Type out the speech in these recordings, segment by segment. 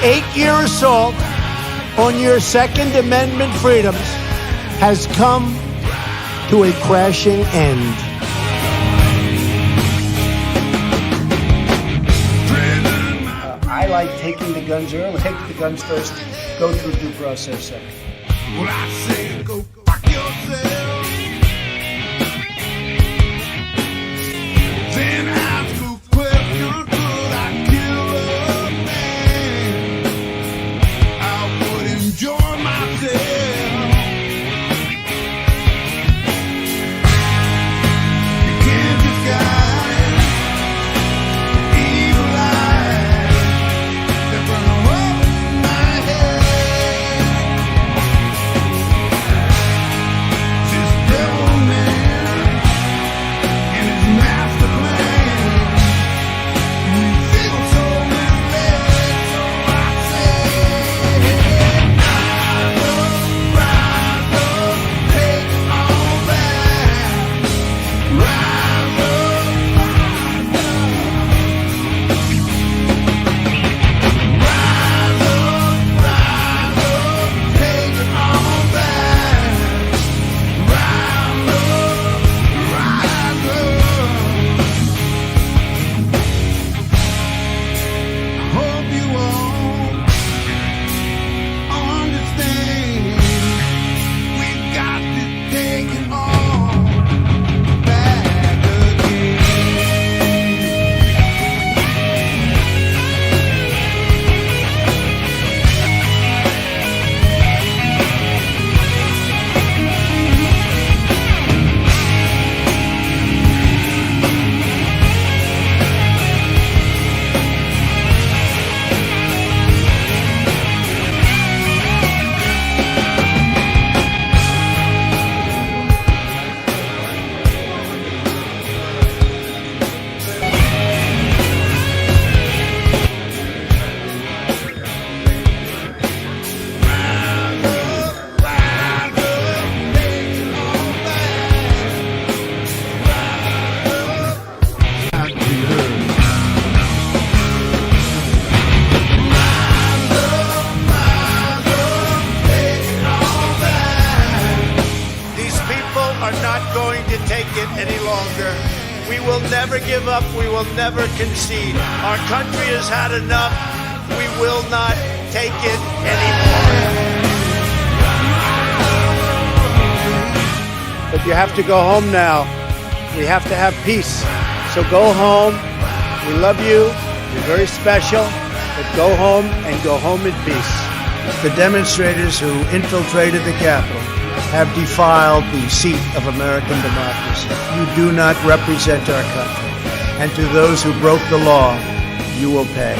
8-year assault on your Second Amendment freedoms has come to a crashing end. I like taking the guns early. Take the guns first, go through due process second. Well, I say go fuck yourself. Then ask a question, could I kill a man? I would enjoy myself. You can't disguise evil eyes that burn over my head. This devil man and his master plan. We feel so misled, so I say, rise up, take it all back. Rise up, take it all back. Rise up. I hope you all understand. We got to take it all back again. These people are not going to take it any longer. We will never give up. We will never concede. Our country has had enough. We will not take it anymore. But you have to go home now. We have to have peace. So go home. We love you. You're very special. But go home and go home in peace. The demonstrators who infiltrated the Capitol have defiled the seat of American democracy. You do not represent our country. And to those who broke the law, you will pay.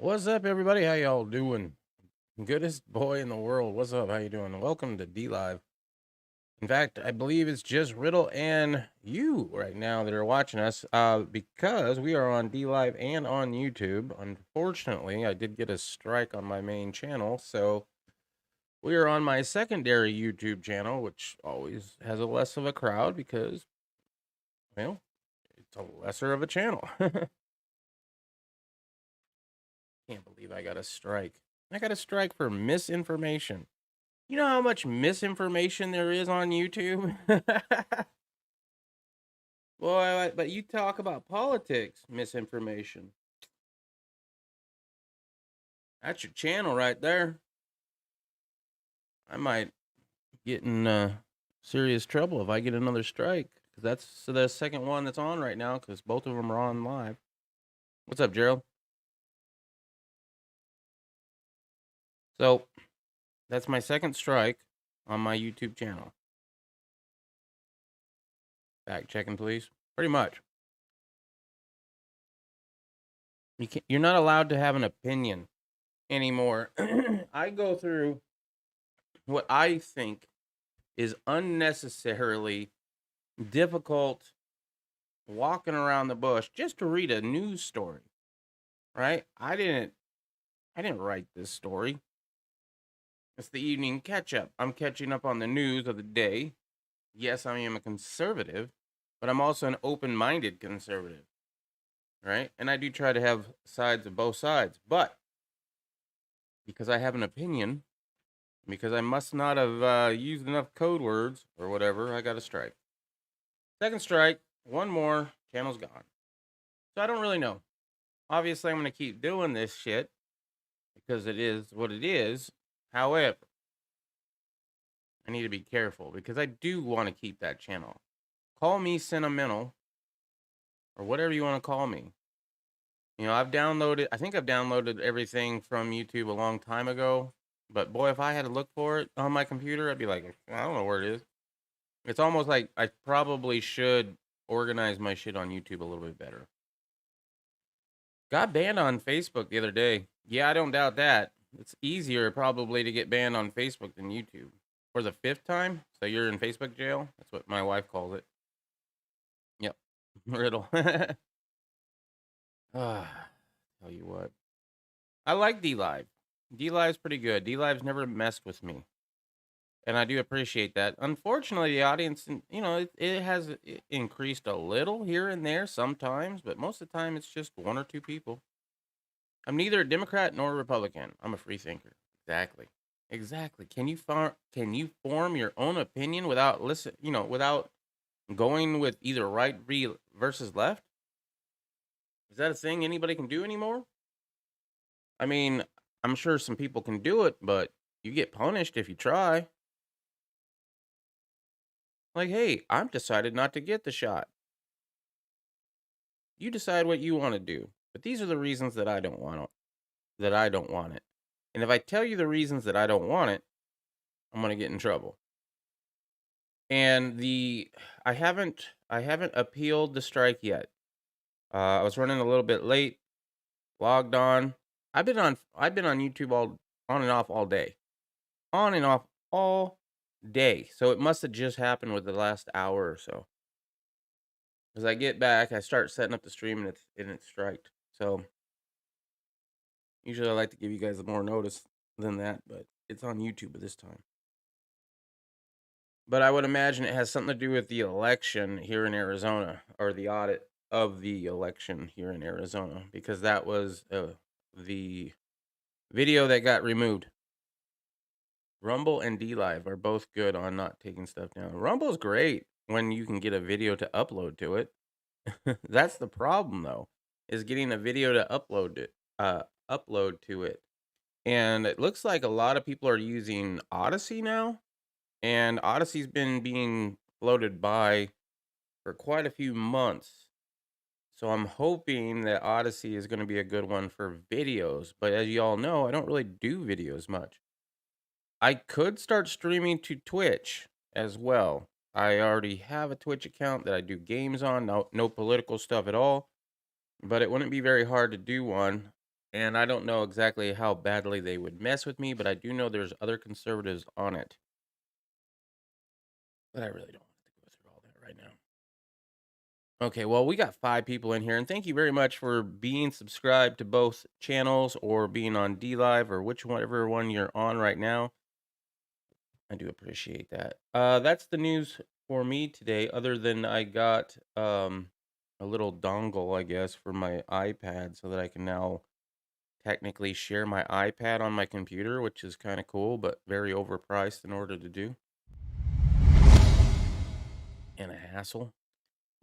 What's up, everybody? How y'all doing? Goodest boy in the world. What's up? How you doing? Welcome to D Live. In fact, I believe it's just Riddle and you right now that are watching us, because we are on D Live and on YouTube. Unfortunately, I did get a strike on my main channel, so we are on my secondary YouTube channel, which always has a less of a crowd because, well, it's a lesser of a channel. Can't believe I got a strike. I got a strike for misinformation. You know how much misinformation there is on YouTube? Boy, but you talk about politics, misinformation. That's your channel right there. I might get in serious trouble if I get another strike. Cause that's the second one that's on right now, because both of them are on live. What's up, Gerald? So, that's my second strike on my YouTube channel. Fact checking, please. Pretty much. You're not allowed to have an opinion anymore. I go through what I think is unnecessarily difficult walking around the bush just to read a news story, right? I didn't write this story. It's the evening catch up. I'm catching up on the news of the day. Yes, I am a conservative, but I'm also an open-minded conservative, right? And I do try to have sides of both sides, but because I have an opinion, because I must not have used enough code words or whatever, I got a strike. Second strike, one more, channel's gone. So I don't really know. Obviously, I'm going to keep doing this shit because it is what it is. However, I need to be careful because I do want to keep that channel. Call me sentimental or whatever you want to call me. You know, I think I've downloaded everything from YouTube a long time ago. But boy, if I had to look for it on my computer, I'd be like, I don't know where it is. It's almost like I probably should organize my shit on YouTube a little bit better. Got banned on Facebook the other day. Yeah, I don't doubt that. It's easier probably to get banned on Facebook than YouTube. For the 5th time? So you're in Facebook jail? That's what my wife calls it. Yep. Riddle. Tell you what. I like D-Live. D-Live's pretty good. D-Live's never messed with me. And I do appreciate that. Unfortunately, the audience, you know, it has increased a little here and there sometimes, but most of the time it's just 1 or 2 people. I'm neither a Democrat nor a Republican. I'm a free thinker. Exactly. Can you form your own opinion without without going with either right versus left? Is that a thing anybody can do anymore? I mean, I'm sure some people can do it, but you get punished if you try. Like, hey, I've decided not to get the shot. You decide what you want to do, but these are the reasons that I don't want it. And if I tell you the reasons that I don't want it, I'm going to get in trouble. And I haven't appealed the strike yet. I was running a little bit late, logged on. I've been on YouTube all on and off all day. On and off all day. So it must have just happened with the last hour or so. As I get back, I start setting up the stream and it's striked. So usually I like to give you guys more notice than that, but it's on YouTube at this time. But I would imagine it has something to do with the election here in Arizona, or the audit of the election here in Arizona, because that was the video that got removed. Rumble and D-Live are both good on not taking stuff down. Rumble's great when you can get a video to upload to it. That's the problem, though, is getting a video to upload to it. And it looks like a lot of people are using Odyssey now. And Odyssey's been being floated by for quite a few months. So I'm hoping that Odyssey is going to be a good one for videos. But as you all know, I don't really do videos much. I could start streaming to Twitch as well. I already have a Twitch account that I do games on. No political stuff at all. But it wouldn't be very hard to do one. And I don't know exactly how badly they would mess with me, but I do know there's other conservatives on it. But I really don't want to go through all that right now. Okay, well, we got 5 people in here, and thank you very much for being subscribed to both channels or being on D-Live or whichever one you're on right now. I do appreciate that. That's the news for me today, other than I got a little dongle, I guess, for my iPad so that I can now technically share my iPad on my computer, which is kind of cool, but very overpriced in order to do. And a hassle.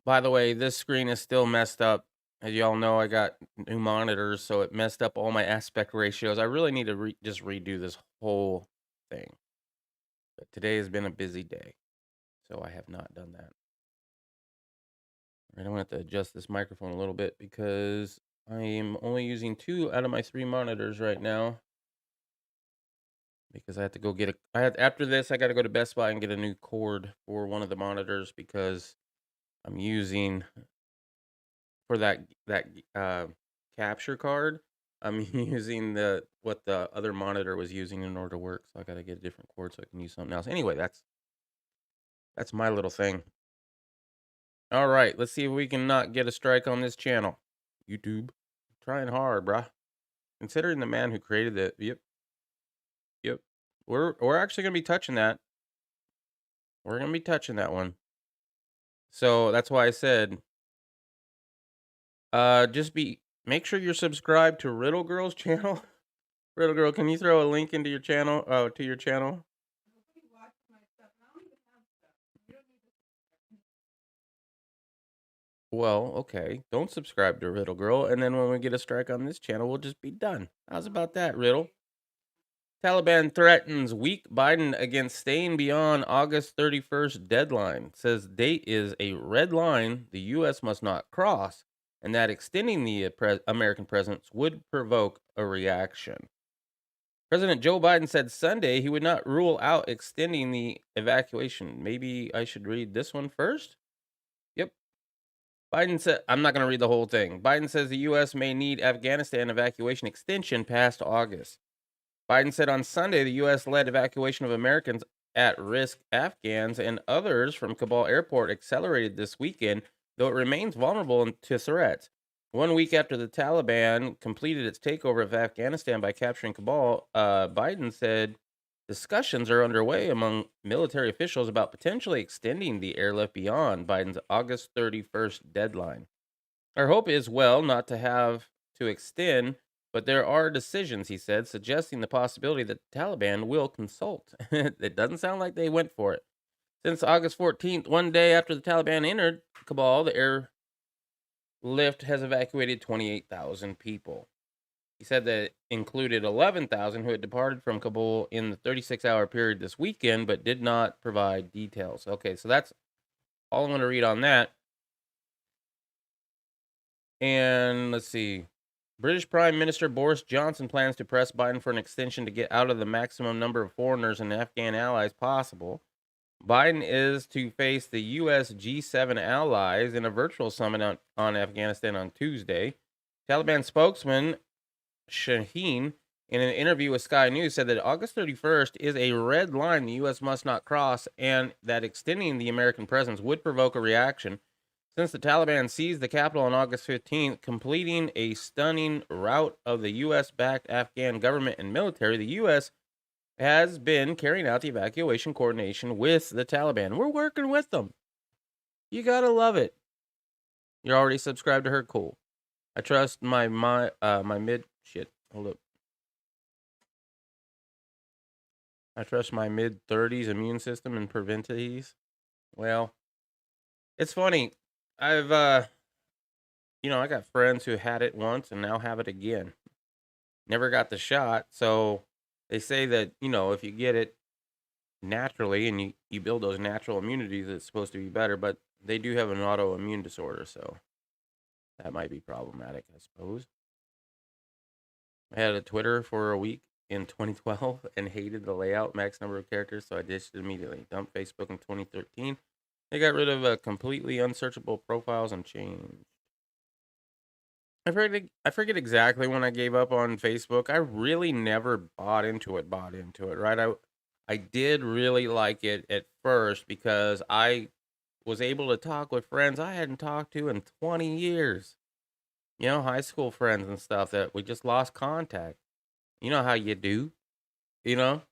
By the way, this screen is still messed up. As y'all know, I got new monitors, so it messed up all my aspect ratios. I really need to just redo this whole thing. But today has been a busy day, so I have not done that. All right, I'm going to have to adjust this microphone a little bit because I am only using 2 out of my 3 monitors right now. Because I have to go get after this, I got to go to Best Buy and get a new cord for one of the monitors because I'm using for that capture card. I'm using what the other monitor was using in order to work. So I got to get a different cord so I can use something else. Anyway, that's my little thing. All right, let's see if we can not get a strike on this channel. YouTube, trying hard, bruh. Considering the man who created it. Yep, yep. We're actually gonna be touching that. We're gonna be touching that one. So that's why I said, just make sure you're subscribed to Riddle Girl's channel. Riddle Girl, can you throw a link into your channel? To your channel. Well, okay. Don't subscribe to Riddle Girl, and then when we get a strike on this channel, we'll just be done. How's about that, Riddle? Taliban threatens weak Biden against staying beyond August 31st deadline. Says date is a red line the U.S. must not cross, and that extending the American presence would provoke a reaction. President Joe Biden said Sunday he would not rule out extending the evacuation. Maybe I should read this one first? Yep. Biden said, I'm not going to read the whole thing. Biden says the U.S. may need Afghanistan evacuation extension past August. Biden said on Sunday the U.S. led evacuation of Americans at risk Afghans and others from Kabul airport accelerated this weekend, though it remains vulnerable to threats. 1 week after the Taliban completed its takeover of Afghanistan by capturing Kabul, Biden said discussions are underway among military officials about potentially extending the airlift beyond Biden's August 31st deadline. Our hope is, well, not to have to extend, but there are decisions, he said, suggesting the possibility that the Taliban will consult. It doesn't sound like they went for it. Since August 14th, one day after the Taliban entered Kabul, the airlift has evacuated 28,000 people. He said that included 11,000 who had departed from Kabul in the 36-hour period this weekend, but did not provide details. Okay, so that's all I'm going to read on that. And let's see. British Prime Minister Boris Johnson plans to press Biden for an extension to get out of the maximum number of foreigners and Afghan allies possible. Biden is to face the U.S. G7 allies in a virtual summit on Afghanistan on Tuesday. Taliban spokesman Shaheen, in an interview with Sky News, said that August 31st is a red line the U.S. must not cross and that extending the American presence would provoke a reaction. Since the Taliban seized the capital on August 15th, completing a stunning rout of the U.S.-backed Afghan government and military, the U.S. has been carrying out the evacuation coordination with the Taliban. We're working with them. You gotta love it. You're already subscribed to her? Cool. I trust my mid... Shit, hold up. I trust my mid-30s immune system and prevent these. Well, it's funny. I got friends who had it once and now have it again. Never got the shot, so they say that, if you get it naturally and you build those natural immunities, it's supposed to be better, but they do have an autoimmune disorder, so that might be problematic, I suppose. I had a Twitter for a week in 2012 and hated the layout, max number of characters, so I ditched it immediately. Dumped Facebook in 2013. They got rid of completely unsearchable profiles and changed. I forget exactly when I gave up on Facebook. I really never bought into it, right? I did really like it at first because I was able to talk with friends I hadn't talked to in 20 years. High school friends and stuff that we just lost contact. You know how you do, you know?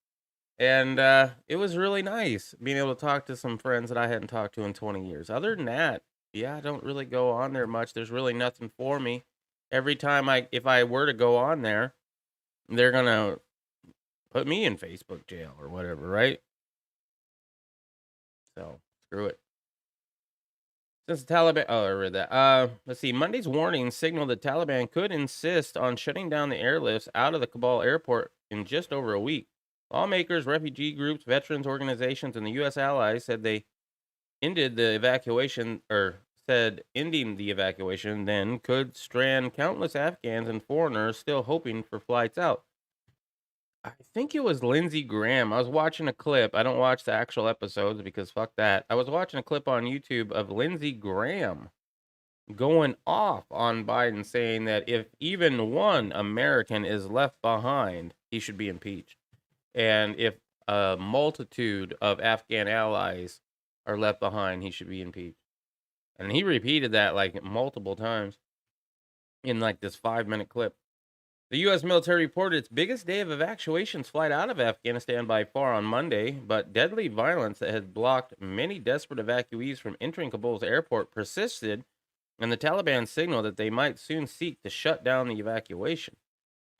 And it was really nice being able to talk to some friends that I hadn't talked to in 20 years. Other than that, yeah, I don't really go on there much. There's really nothing for me. Every time if I were to go on there, they're going to put me in Facebook jail or whatever, right? So, screw it. Since the Taliban, I read that. Let's see. Monday's warning signaled that Taliban could insist on shutting down the airlifts out of the Kabul airport in just over a week. Lawmakers, refugee groups, veterans organizations, and the U.S. allies said they ended the evacuation, or said ending the evacuation then could strand countless Afghans and foreigners still hoping for flights out. I think it was Lindsey Graham. I was watching a clip. I don't watch the actual episodes because fuck that. I was watching a clip on YouTube of Lindsey Graham going off on Biden, saying that if even one American is left behind, he should be impeached. And if a multitude of Afghan allies are left behind, he should be impeached. And he repeated that like multiple times in like this 5-minute clip. The U.S. military reported its biggest day of evacuations flight out of Afghanistan by far on Monday, but deadly violence that had blocked many desperate evacuees from entering Kabul's airport persisted, and the Taliban signaled that they might soon seek to shut down the evacuation.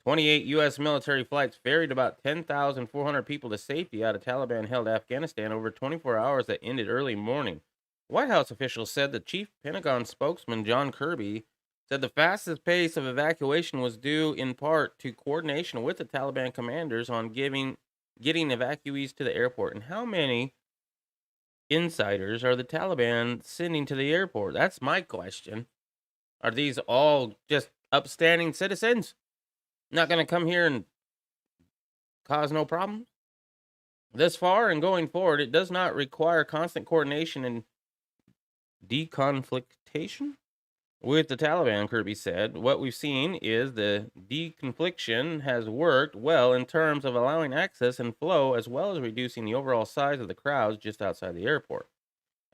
28 U.S. military flights ferried about 10,400 people to safety out of Taliban-held Afghanistan over 24 hours that ended early morning. White House officials said the chief Pentagon spokesman, John Kirby, said the fastest pace of evacuation was due in part to coordination with the Taliban commanders on getting evacuees to the airport. And how many insiders are the Taliban sending to the airport? That's my question. Are these all just upstanding citizens? Not going to come here and cause no problems? Thus far and going forward, it does not require constant coordination and deconflictation with the Taliban, Kirby said. What we've seen is the deconfliction has worked well in terms of allowing access and flow, as well as reducing the overall size of the crowds just outside the airport.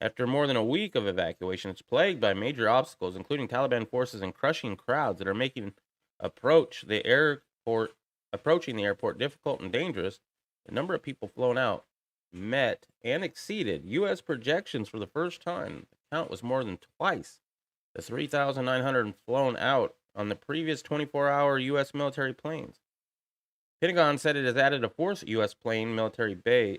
After more than a week of evacuation, it's plagued by major obstacles, including Taliban forces and crushing crowds that are making approaching the airport difficult and dangerous. The number of people flown out met and exceeded U.S. projections for the first time. The count was more than twice the 3,900 flown out on the previous 24-hour U.S. military planes. Pentagon said it has added a fourth U.S. a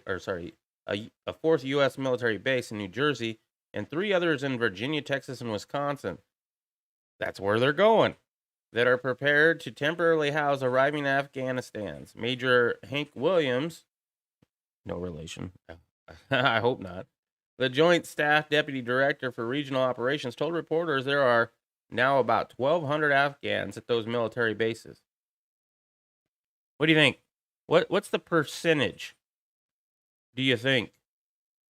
fourth U.S. military base in New Jersey and 3 others in Virginia, Texas, and Wisconsin. That's where they're going. That are prepared to temporarily house arriving Afghanistans. Major Hank Williams, no relation, I hope not, the Joint Staff Deputy Director for Regional Operations, told reporters there are now about 1,200 Afghans at those military bases. What do you think? What's the percentage, do you think?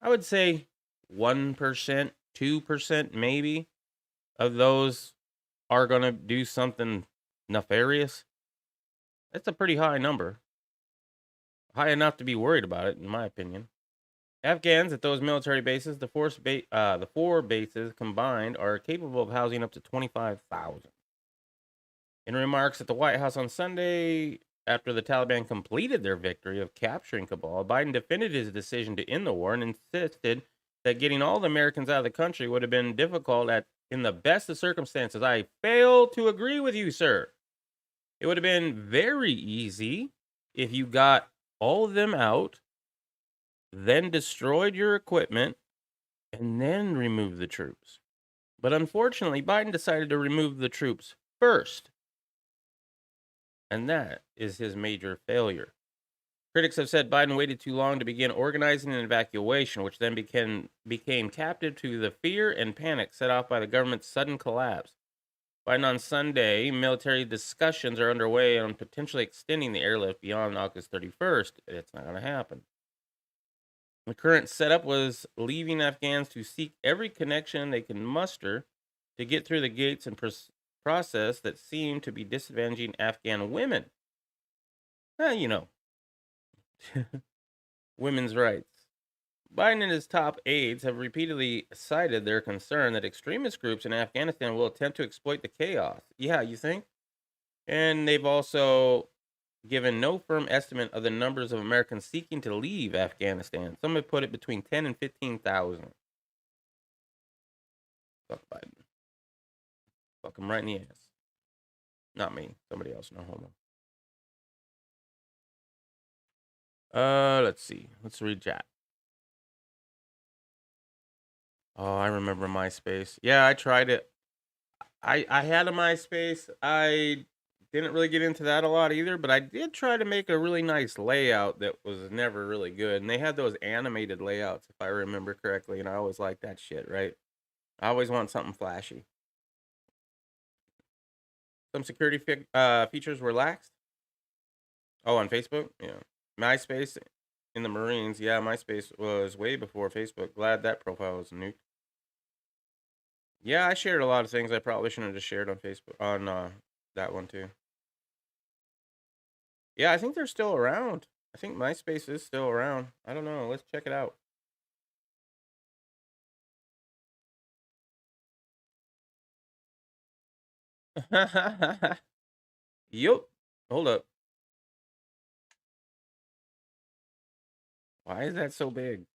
I would say 1%, 2% maybe of those are going to do something nefarious. That's a pretty high number. High enough to be worried about it, in my opinion. Afghans at those military bases, the 4 bases combined, are capable of housing up to 25,000. In remarks at the White House on Sunday, after the Taliban completed their victory of capturing Kabul, Biden defended his decision to end the war and insisted that getting all the Americans out of the country would have been difficult in the best of circumstances. I fail to agree with you, sir. It would have been very easy if you got all of them out, then destroyed your equipment, and then removed the troops. But unfortunately, Biden decided to remove the troops first. And that is his major failure. Critics have said Biden waited too long to begin organizing an evacuation, which then became captive to the fear and panic set off by the government's sudden collapse. Biden on Sunday, military discussions are underway on potentially extending the airlift beyond August 31st. It's not going to happen. The current setup was leaving Afghans to seek every connection they can muster to get through the gates and process that seemed to be disadvantaging Afghan women. Women's rights. Biden and his top aides have repeatedly cited their concern that extremist groups in Afghanistan will attempt to exploit the chaos. Yeah, you think? And they've also given no firm estimate of the numbers of Americans seeking to leave Afghanistan. Some have put it between 10 and 15,000. Fuck Biden. Fuck him right in the ass. Not me. Somebody else. No homo. Let's see. Let's read chat. Oh, I remember MySpace. Yeah, I tried it. I had a MySpace. I didn't really get into that a lot either, but I did try to make a really nice layout that was never really good. And they had those animated layouts, if I remember correctly, and I always liked that shit, right? I always want something flashy. Some security features were laxed. Oh, on Facebook? Yeah. MySpace in the Marines. Yeah, MySpace was way before Facebook. Glad that profile was nuked. Yeah, I shared a lot of things I probably shouldn't have just shared on Facebook on that one too. Yeah, I think they're still around. I think MySpace is still around. I don't know. Let's check it out. Yup. Hold up. Why is that so big?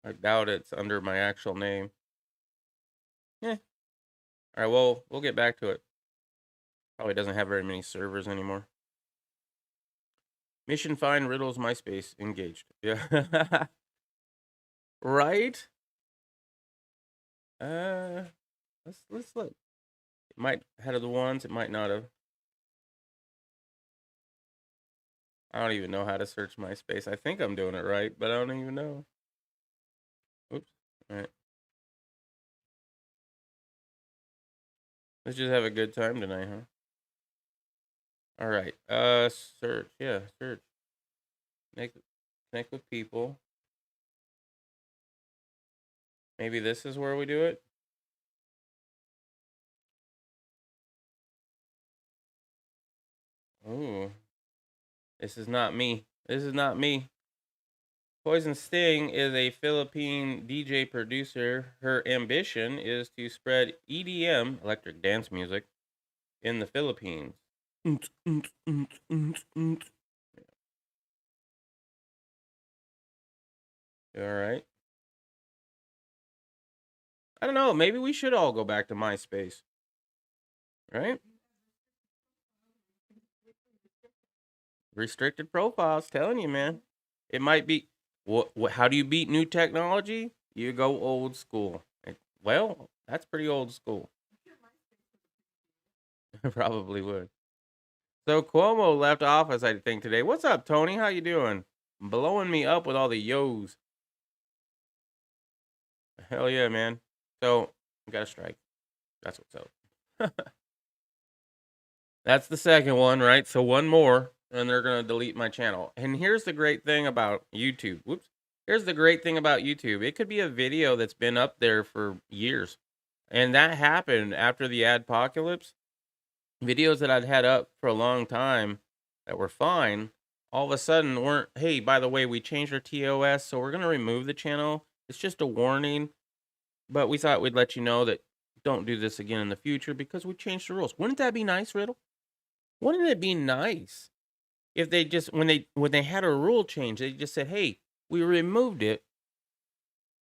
I doubt it's under my actual name. Yeah. All right, well, we'll get back to it. Probably doesn't have very many servers anymore. Mission find riddles MySpace engaged. Yeah. Right? Uh let's look. It might have the ones, it might not have. I don't even know how to search MySpace. I think I'm doing it right, but I don't even know. Oops. All right. Let's just have a good time tonight, huh? All right. Search. Yeah, search. Connect with people. Maybe this is where we do it. Ooh. This is not me. This is not me. Poison Sting is a Philippine DJ producer. Her ambition is to spread EDM, electric dance music, in the Philippines. All right. I don't know. Maybe we should all go back to MySpace. Right? Restricted profiles, telling you, man. It might be. What? How do you beat new technology? You go old school. Well, that's pretty old school. Probably would. So Cuomo left office, I think, today. What's up, Tony? How you doing? Blowing me up with all the yos. Hell yeah, man. So we got a strike. That's what's up. That's the second one, right? So one more, and they're gonna delete my channel. And here's the great thing about YouTube. Whoops. Here's the great thing about YouTube. It could be a video that's been up there for years. And that happened after the adpocalypse. Videos that I'd had up for a long time that were fine, all of a sudden weren't, hey, by the way, we changed our TOS, so we're gonna remove the channel. It's just a warning. But we thought we'd let you know that don't do this again in the future because we changed the rules. Wouldn't that be nice, Riddle? Wouldn't it be nice if they just when they had a rule change, they just said, "Hey, we removed it,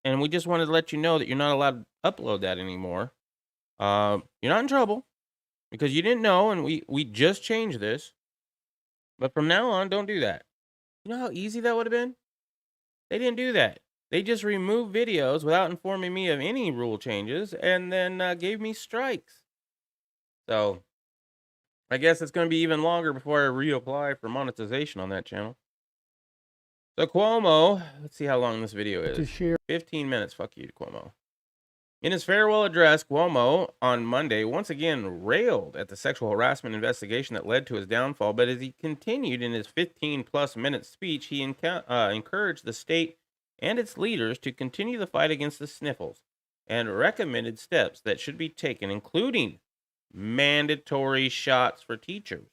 and we just wanted to let you know that you're not allowed to upload that anymore. You're not in trouble because you didn't know, and we just changed this. But from now on, don't do that." You know how easy that would have been? They didn't do that. They just removed videos without informing me of any rule changes, and then gave me strikes. So I guess it's going to be even longer before I reapply for monetization on that channel. So Cuomo, let's see how long this video is. To share. 15 minutes. Fuck you, Cuomo. In his farewell address, Cuomo on Monday once again railed at the sexual harassment investigation that led to his downfall. But as he continued in his 15-plus minute speech, he encouraged the state and its leaders to continue the fight against the sniffles and recommended steps that should be taken, including mandatory shots for teachers.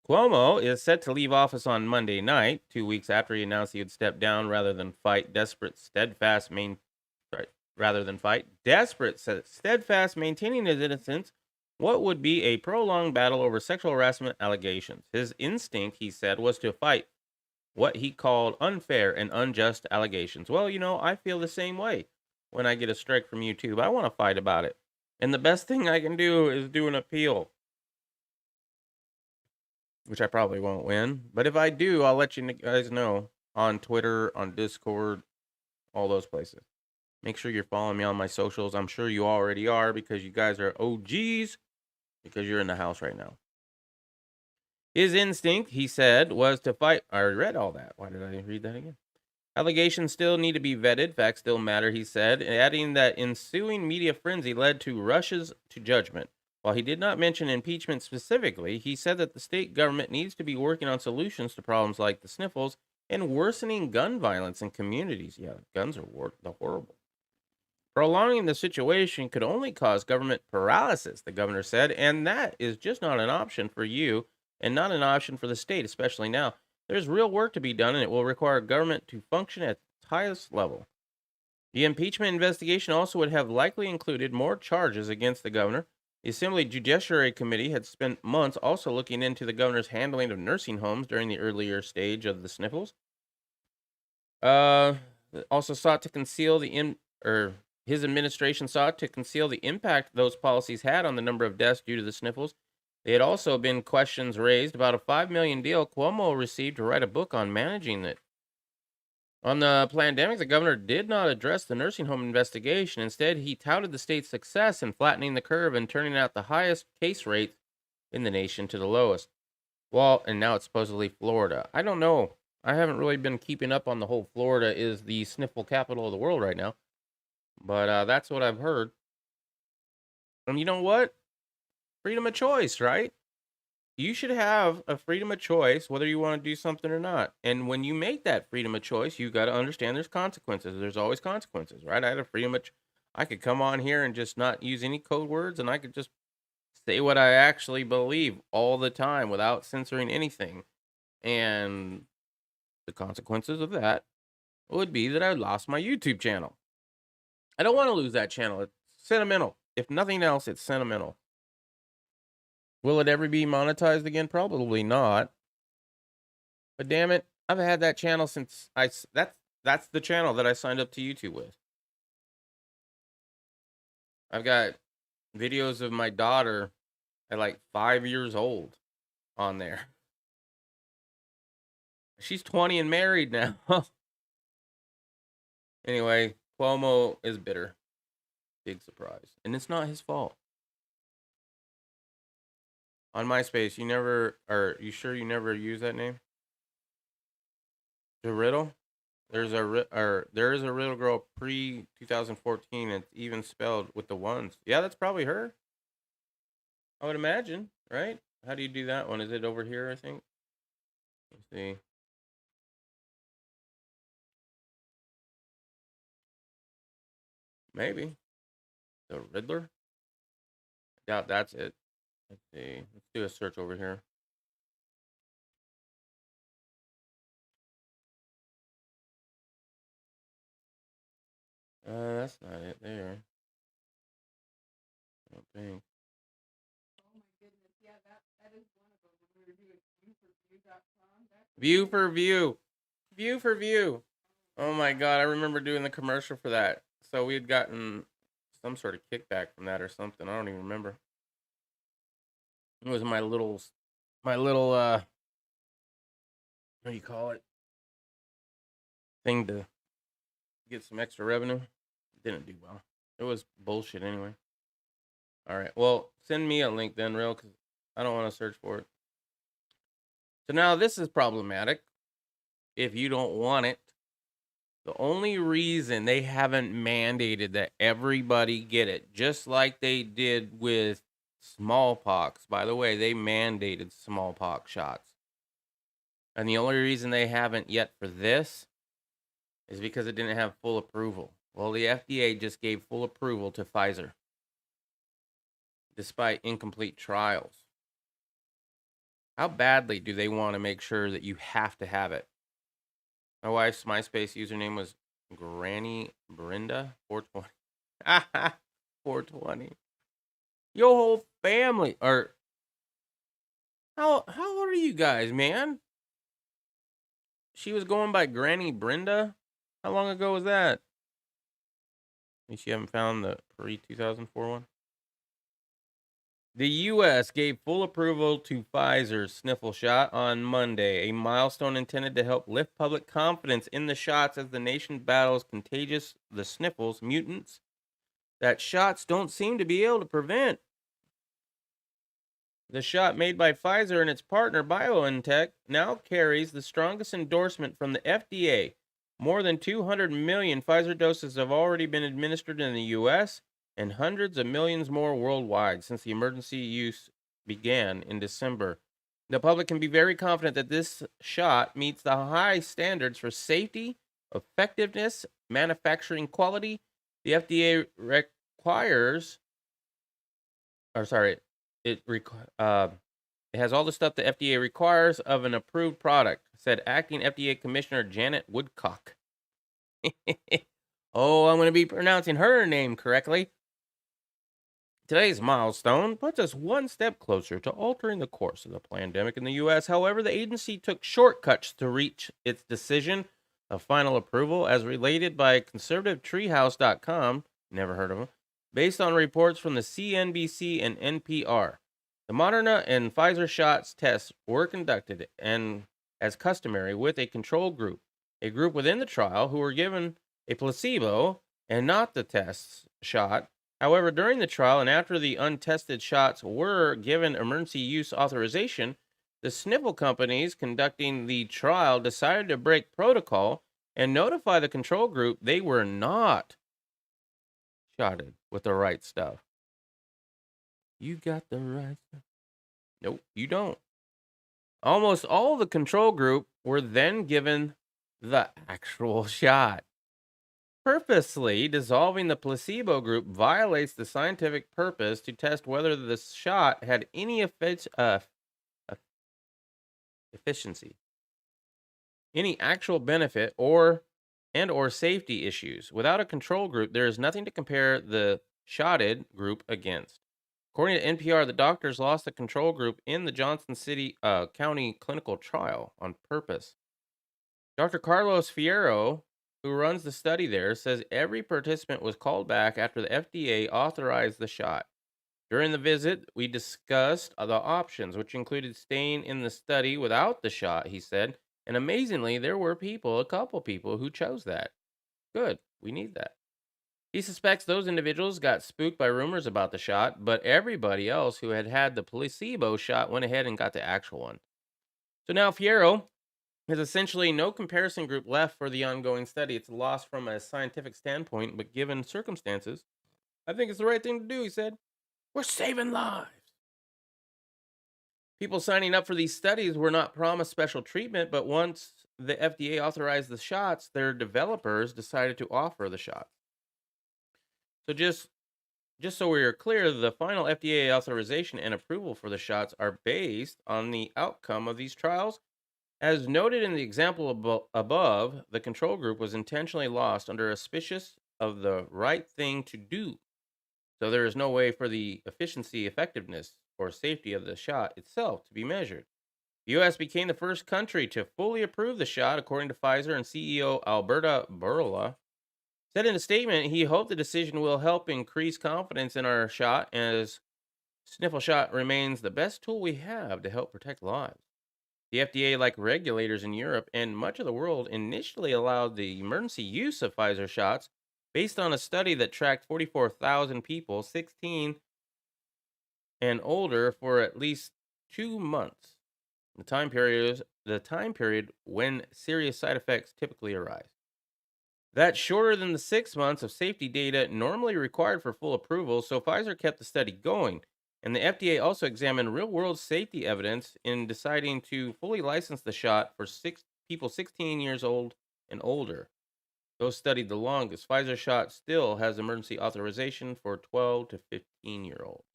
Cuomo is set to leave office on Monday night, 2 weeks after he announced he would step down rather than fight. Steadfast, maintaining his innocence. What would be a prolonged battle over sexual harassment allegations. His instinct, he said, was to fight what he called unfair and unjust allegations. Well, you know, I feel the same way when I get a strike from YouTube. I want to fight about it. And the best thing I can do is do an appeal, which I probably won't win. But if I do, I'll let you guys know on Twitter, on Discord, all those places. Make sure you're following me on my socials. I'm sure you already are because you guys are OGs because you're in the house right now. His instinct, he said, was to fight. I already read all that. Why did I read that again? Allegations still need to be vetted. Facts still matter, he said, adding that ensuing media frenzy led to rushes to judgment. While he did not mention impeachment specifically, he said that the state government needs to be working on solutions to problems like the sniffles and worsening gun violence in communities. Yeah, guns are horrible. Prolonging the situation could only cause government paralysis, the governor said, and that is just not an option for you and not an option for the state, especially now. There's real work to be done, and it will require government to function at its highest level. The impeachment investigation also would have likely included more charges against the governor. The Assembly Judiciary Committee had spent months also looking into the governor's handling of nursing homes during the earlier stage of the sniffles. Uh, also sought to conceal his administration sought to conceal the impact those policies had on the number of deaths due to the sniffles. There had also been questions raised about a $5 million deal Cuomo received to write a book on managing it. On the pandemic, the governor did not address the nursing home investigation. Instead, he touted the state's success in flattening the curve and turning out the highest case rate in the nation to the lowest. Well, and now it's supposedly Florida. I don't know. I haven't really been keeping up on the whole Florida is the sniffle capital of the world right now. But that's what I've heard. And you know what? Freedom of choice, right? You should have a freedom of choice whether you want to do something or not. And when you make that freedom of choice, you got to understand there's consequences. There's always consequences, right? I had a freedom of I could come on here and just not use any code words, and I could just say what I actually believe all the time without censoring anything. And the consequences of that would be that I lost my YouTube channel. I don't want to lose that channel. It's sentimental. If nothing else, it's sentimental. Will it ever be monetized again? Probably not. But damn it, I've had that channel since that's the channel that I signed up to YouTube with. I've got videos of my daughter at like 5 years old on there. She's 20 and married now. Anyway, Cuomo is bitter. Big surprise. And it's not his fault. On MySpace, you sure you never use that name? The Riddle? There is a Riddle girl pre 2014, and it's even spelled with the ones. Yeah, that's probably her. I would imagine, right? How do you do that one? Is it over here, I think? Let's see. Maybe. The Riddler? I doubt that's it. Let's see. Let's do a search over here. That's not it there. I don't think. Oh my goodness. Yeah, that is one of them. When we were doing viewforview.com. View for view. View for view. Oh my god, I remember doing the commercial for that. So we had gotten some sort of kickback from that or something. I don't even remember. It was my little what do you call it? Thing to get some extra revenue. It didn't do well. It was bullshit anyway. All right. Well, send me a link then, real, because I don't want to search for it. So now this is problematic. If you don't want it, the only reason they haven't mandated that everybody get it, just like they did with smallpox. By the way, they mandated smallpox shots. And the only reason they haven't yet for this is because it didn't have full approval. Well, the FDA just gave full approval to Pfizer, despite incomplete trials. How badly do they want to make sure that you have to have it? My wife's MySpace username was Granny Brenda 420. 420. Your whole family are. How old are you guys, man? She was going by Granny Brenda? How long ago was that? At least you haven't found the pre-2004 one. The U.S. gave full approval to Pfizer's sniffle shot on Monday, a milestone intended to help lift public confidence in the shots as the nation battles the sniffles mutants that shots don't seem to be able to prevent. The shot made by Pfizer and its partner BioNTech now carries the strongest endorsement from the FDA, More than 200 million Pfizer doses have already been administered in the U.S. and hundreds of millions more worldwide since the emergency use began in December. The public can be very confident that this shot meets the high standards for safety, effectiveness, manufacturing quality. The FDA requires, or sorry, it it has all the stuff the FDA requires of an approved product, said acting FDA Commissioner Janet Woodcock. Oh, I'm going to be pronouncing her name correctly. Today's milestone puts us one step closer to altering the course of the pandemic in the U.S. However, the agency took shortcuts to reach its decision of final approval, as related by conservative treehouse.com, never heard of them, based on reports from the CNBC and NPR. The Moderna and Pfizer shots tests were conducted, and as customary, with a control group, a group within the trial who were given a placebo and not the test shot. However, during the trial and after the untested shots were given emergency use authorization, the sniffle companies conducting the trial decided to break protocol and notify the control group they were not shotted with the right stuff. You got the right stuff. Nope, you don't. Almost all the control group were then given the actual shot. Purposely dissolving the placebo group violates the scientific purpose to test whether the shot had any efficiency, any actual benefit, or safety issues. Without a control group, there is nothing to compare the shotted group against. According to NPR, the doctors lost the control group in the Johnson City County clinical trial on purpose. Dr. Carlos Fierro, who runs the study there, says every participant was called back after the FDA authorized the shot. During the visit, we discussed the options, which included staying in the study without the shot, he said. And amazingly, there were a couple people, who chose that. Good, we need that. He suspects those individuals got spooked by rumors about the shot, but everybody else who had had the placebo shot went ahead and got the actual one. So now Fierro has essentially no comparison group left for the ongoing study. It's lost from a scientific standpoint, but given circumstances, I think it's the right thing to do, he said. We're saving lives. People signing up for these studies were not promised special treatment, but once the FDA authorized the shots, their developers decided to offer the shots. So just so we are clear, the final FDA authorization and approval for the shots are based on the outcome of these trials. As noted in the example above, the control group was intentionally lost under auspices of the right thing to do. So there is no way for the efficiency, effectiveness, or safety of the shot itself to be measured. The U.S. became the first country to fully approve the shot, according to Pfizer, and CEO Alberto Burla said in a statement he hoped the decision will help increase confidence in our shot, as sniffle shot remains the best tool we have to help protect lives. The FDA, like regulators in Europe and much of the world, initially allowed the emergency use of Pfizer shots based on a study that tracked 44,000 people 16 and older for at least 2 months. The time period when serious side effects typically arise. That's shorter than the 6 months of safety data normally required for full approval, so Pfizer kept the study going. And the FDA also examined real world safety evidence in deciding to fully license the shot for people 16 years old and older. Those studied the longest. Pfizer shot still has emergency authorization for 12 to 15-year-olds.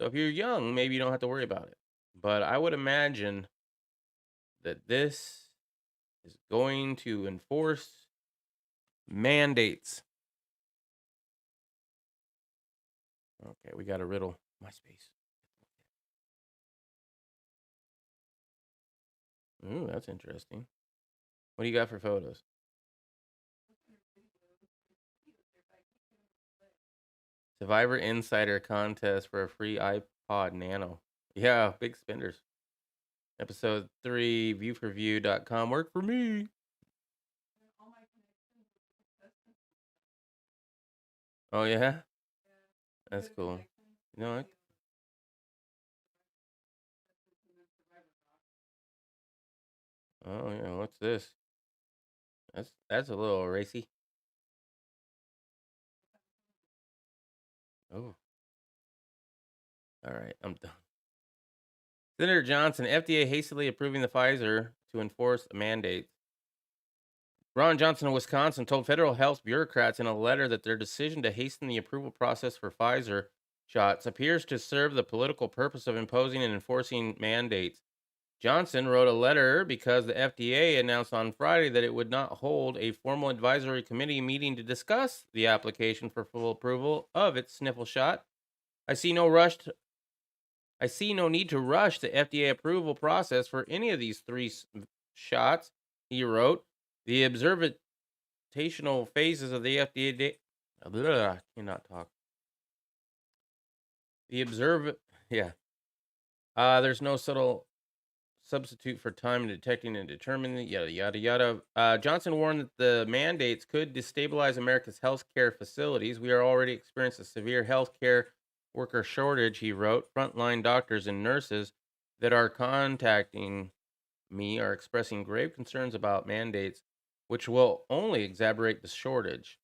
So if you're young, maybe you don't have to worry about it. But I would imagine that this is going to enforce mandates. Okay, we got a riddle. MySpace. Ooh, that's interesting. What do you got for photos? Survivor Insider contest for a free iPod Nano. Yeah, big spenders. Episode 3, viewforview.com. Work for me. Oh, yeah? That's cool. No, oh, yeah, what's this? That's a little racy. Oh, all right. I'm done. Senator Johnson, FDA hastily approving the Pfizer to enforce mandates. Ron Johnson of Wisconsin told federal health bureaucrats in a letter that their decision to hasten the approval process for Pfizer shots appears to serve the political purpose of imposing and enforcing mandates. Johnson wrote a letter because the FDA announced on Friday that it would not hold a formal advisory committee meeting to discuss the application for full approval of its sniffle shot. I see no rush I see no need to rush the FDA approval process for any of these three shots, he wrote. The observational phases of the FDA. I cannot talk. The observe. Yeah. There's no subtle substitute for time detecting and determining, yada, yada, yada. Johnson warned that the mandates could destabilize America's healthcare facilities. We are already experiencing a severe healthcare worker shortage, he wrote. Frontline doctors and nurses that are contacting me are expressing grave concerns about mandates, which will only exacerbate the shortage.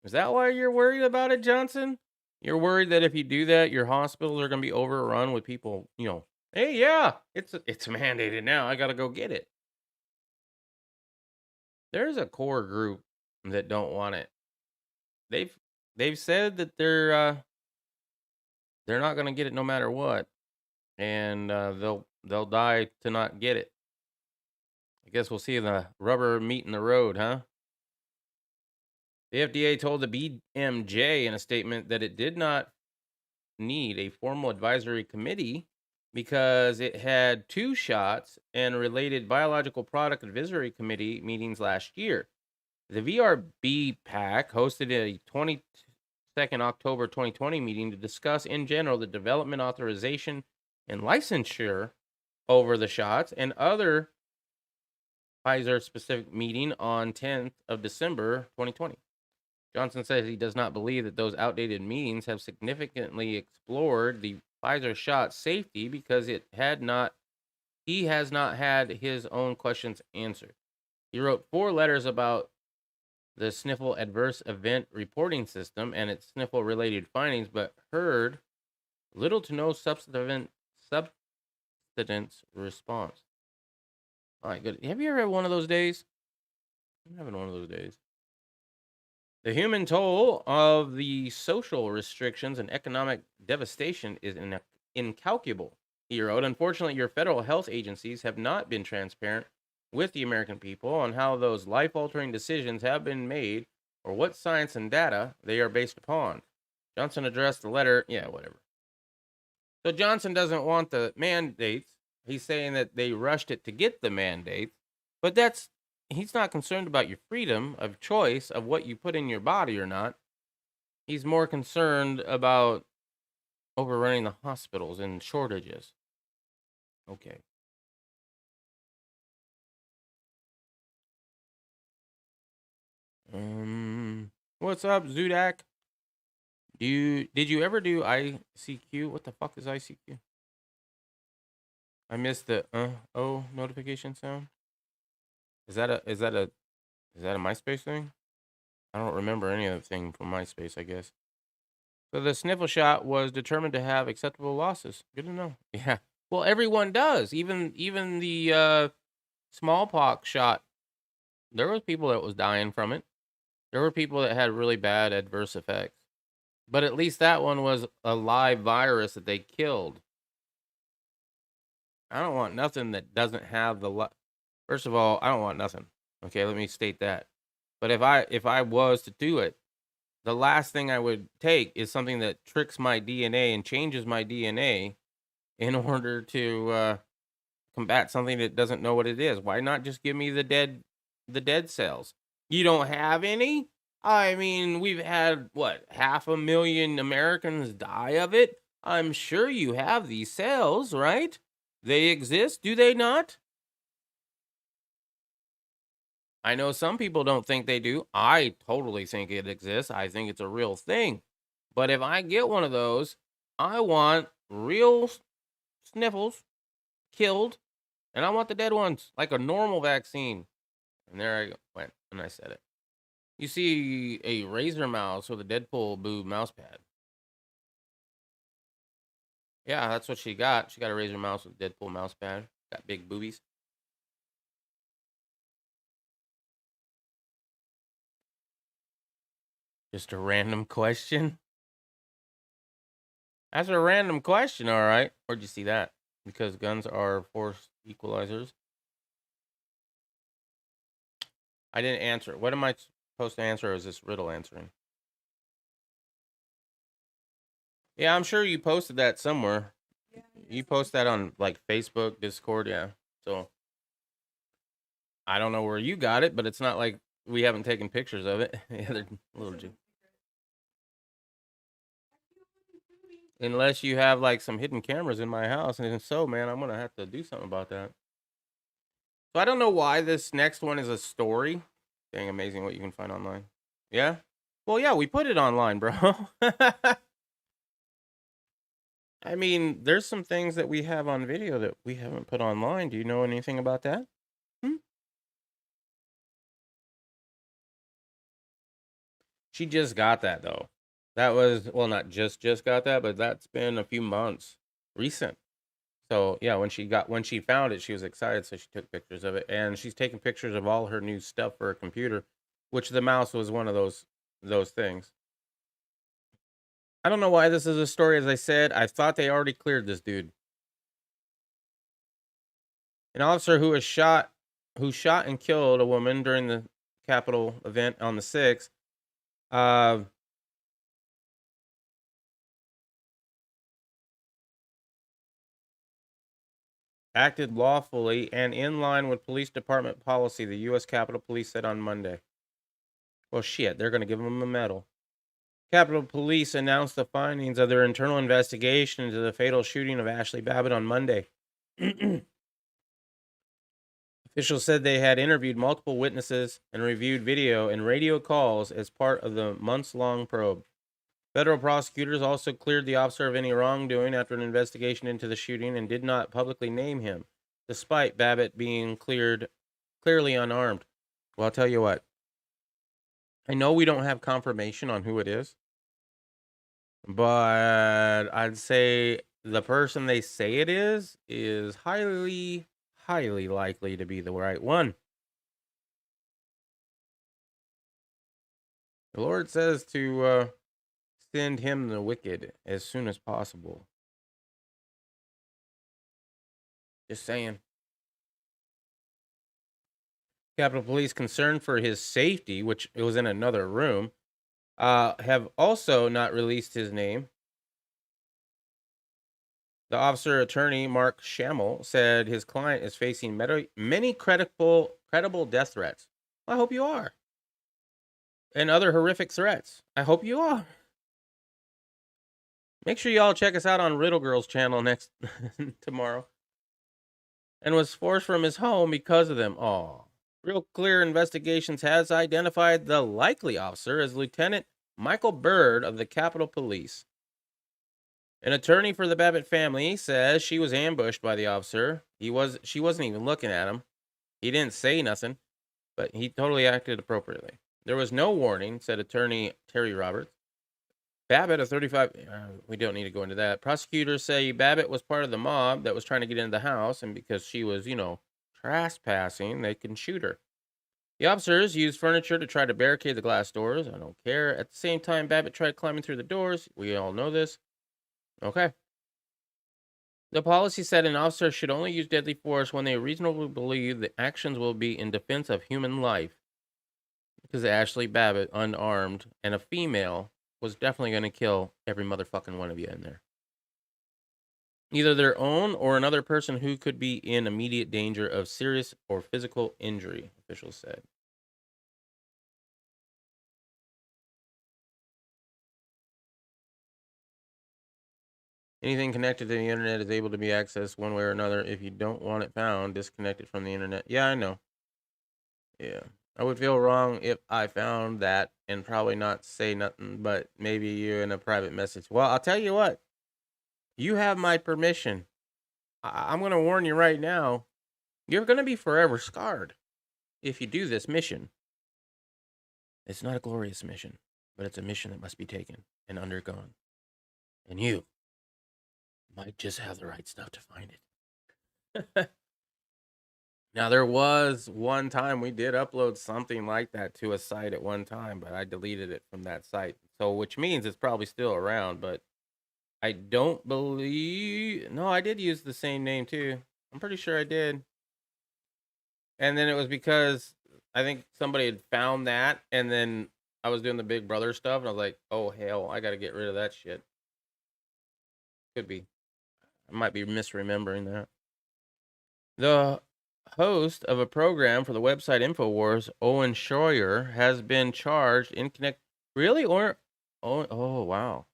Is that why you're worried about it, Johnson? You're worried that if you do that, your hospitals are going to be overrun with people, hey, yeah, it's mandated now. I got to go get it. There's a core group that don't want it. They've said that they're not going to get it no matter what, and they'll die to not get it. I guess we'll see the rubber meeting the road, huh? The FDA told the BMJ in a statement that it did not need a formal advisory committee because it had 2 shots and related biological product advisory committee meetings last year. The VRB PAC hosted a 22nd October 2020 meeting to discuss in general the development authorization and licensure over the shots and other Pfizer specific meeting on 10th of December 2020. Johnson says he does not believe that those outdated meetings have significantly explored the Pfizer shot safety because he has not had his own questions answered. He wrote 4 letters about the sniffle adverse event reporting system and its sniffle related findings, but heard little to no substance response. All right, good. Have you ever had one of those days? I'm having one of those days. The human toll of the social restrictions and economic devastation is incalculable, he wrote. Unfortunately, your federal health agencies have not been transparent with the American people on how those life-altering decisions have been made or what science and data they are based upon. Johnson addressed the letter. Yeah, whatever. So Johnson doesn't want the mandates. He's saying that they rushed it to get the mandates, but he's not concerned about your freedom of choice of what you put in your body or not. He's more concerned about overrunning the hospitals and shortages. Okay. What's up, Zudak? Did you ever do ICQ? What the fuck is ICQ? I missed the notification sound. Is that a MySpace thing? I don't remember any of the thing from MySpace, I guess. So the sniffle shot was determined to have acceptable losses. Good to know. Yeah. Well, everyone does. Even the smallpox shot, there was people that was dying from it. There were people that had really bad adverse effects. But at least that one was a live virus that they killed. I don't want nothing that doesn't have First of all, I don't want nothing. Okay, let me state that. But if I was to do it, the last thing I would take is something that tricks my DNA and changes my DNA in order to combat something that doesn't know what it is. Why not just give me the dead cells? You don't have any? I mean, we've had 500,000 Americans die of it. I'm sure you have these cells, right? They exist, do they not? I know some people don't think they do. I totally think it exists. I think it's a real thing. But if I get one of those, I want real sniffles killed, and I want the dead ones, like a normal vaccine. And there I went, and I said it. You see a Razor mouse with a Deadpool boob mouse pad. Yeah, that's what she got. She got a Razor mouse with a Deadpool mouse pad. Got big boobies. Just a random question. That's a random question, all right. Where'd you see that? Because guns are force equalizers. I didn't answer. What am I supposed to answer, or is this riddle answering? Yeah, I'm sure you posted that somewhere. Yeah, You post that on like Facebook, Discord, yeah. So I don't know where you got it, but it's not like we haven't taken pictures of it. Yeah, they're a little unless you have like some hidden cameras in my house, and if so, man, I'm gonna have to do something about that. So I don't know why this next one is a story. Dang, amazing what you can find online. Yeah? Well, yeah, we put it online, bro. I mean, there's some things that we have on video that we haven't put online. Do you know anything about that? Hmm? She just got that though. That was well, not just got that, but that's been a few months recent. So yeah, when she found it, she was excited, so she took pictures of it, and she's taking pictures of all her new stuff for her computer, which the mouse was one of those things. I don't know why this is a story. As I said, I thought they already cleared this dude. An officer who shot and killed a woman during the Capitol event on the 6th. Uh, acted lawfully and in line with police department policy, the U.S. Capitol Police said on Monday. Well, shit, they're going to give him a medal. Capitol Police announced the findings of their internal investigation into the fatal shooting of Ashley Babbitt on Monday. Officials said they had interviewed multiple witnesses and reviewed video and radio calls as part of the months-long probe. Federal prosecutors also cleared the officer of any wrongdoing after an investigation into the shooting and did not publicly name him, despite Babbitt being clearly unarmed. Well, I'll tell you what. I know we don't have confirmation on who it is, but I'd say the person they say it is highly, highly likely to be the right one. The Lord says to send him the wicked as soon as possible. Just saying. Capitol Police, concerned for his safety, which it was in another room, have also not released his name. The officer attorney, Mark Schammel, said his client is facing many credible death threats. Well, I hope you are. And other horrific threats. I hope you are. Make sure y'all check us out on Riddle Girl's channel next tomorrow. And was forced from his home because of them. Aw. Real Clear Investigations has identified the likely officer as Lieutenant Michael Bird of the Capitol Police. An attorney for the Babbitt family says she was ambushed by the officer. She wasn't even looking at him. He didn't say nothing, but he totally acted appropriately. There was no warning, said attorney Terry Roberts. Babbitt, a 35, we don't need to go into that. Prosecutors say Babbitt was part of the mob that was trying to get into the house, and because she was, trespassing, they can shoot her. The officers used furniture to try to barricade the glass doors. I don't care. At the same time, Babbitt tried climbing through the doors. We all know this. Okay. The policy said an officer should only use deadly force when they reasonably believe the actions will be in defense of human life. Because Ashley Babbitt, unarmed, and a female, was definitely going to kill every motherfucking one of you in there. Either their own or another person who could be in immediate danger of serious or physical injury, officials said. Anything connected to the internet is able to be accessed one way or another. If you don't want it found, disconnect it from the internet. Yeah, I know. Yeah. I would feel wrong if I found that and probably not say nothing, but maybe you in a private message. Well, I'll tell you what. You have my permission. I'm going to warn you right now. You're going to be forever scarred. if you do this mission, it's not a glorious mission, but it's a mission that must be taken and undergone. And you might just have the right stuff to find it. Now, there was one time we did upload something like that to a site at one time, but I deleted it from that site. So, which means it's probably still around, but I don't believe. No, I did use the same name too. I'm pretty sure I did. And then it was because I think somebody had found that, and then I was doing the Big Brother stuff, and I was like, oh, hell, I got to get rid of that shit. Could be. I might be misremembering that. The host of a program for the website InfoWars, Owen Schroyer, has been charged in connect. Really? Oh, wow.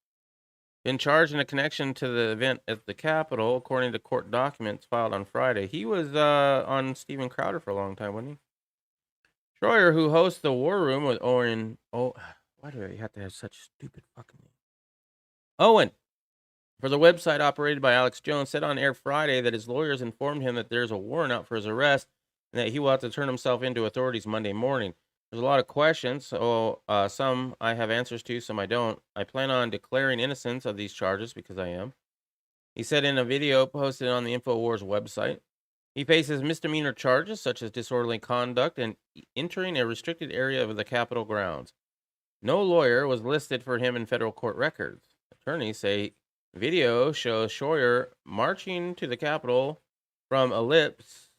Been charged in a connection to the event at the Capitol, according to court documents filed on Friday. He was on Steven Crowder for a long time, wasn't he? Schroyer, who hosts the War Room with Owen. Oh, why do I have to have such stupid fucking name? Owen, for the website operated by Alex Jones, said on air Friday that his lawyers informed him that there's a warrant out for his arrest and that he will have to turn himself into authorities Monday morning. There's a lot of questions, so some I have answers to, some I don't. I plan on declaring innocence of these charges because I am. He said in a video posted on the InfoWars website. He faces misdemeanor charges such as disorderly conduct and entering a restricted area of the Capitol grounds. No lawyer was listed for him in federal court records. Attorneys say video shows Schroyer marching to the Capitol from Ellipse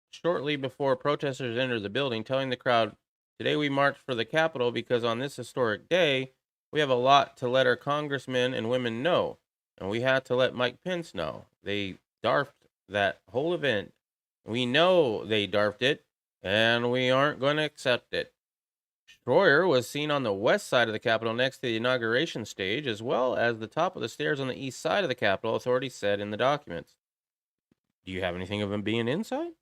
shortly before protesters entered the building, telling the crowd, "Today we march for the Capitol because on this historic day, we have a lot to let our congressmen and women know, and we had to let Mike Pence know. They darfed that whole event. We know they darfed it, and we aren't going to accept it." Schroyer was seen on the west side of the Capitol next to the inauguration stage, as well as the top of the stairs on the east side of the Capitol, authorities said in the documents. Do you have anything of him being inside?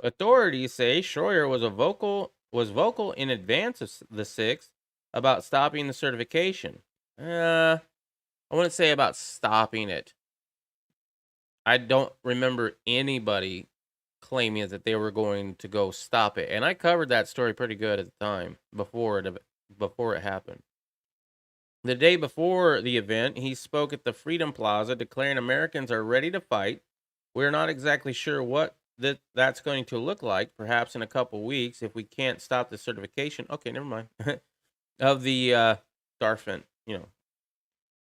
Authorities say Schroyer was vocal in advance of the 6th about stopping the certification. I wouldn't say about stopping it. I don't remember anybody claiming that they were going to go stop it, and I covered that story pretty good at the time before it happened. The day before the event, he spoke at the Freedom Plaza, declaring Americans are ready to fight. We're not exactly sure what that's going to look like, perhaps in a couple weeks if we can't stop the certification. Okay, never mind. Of the Darfent,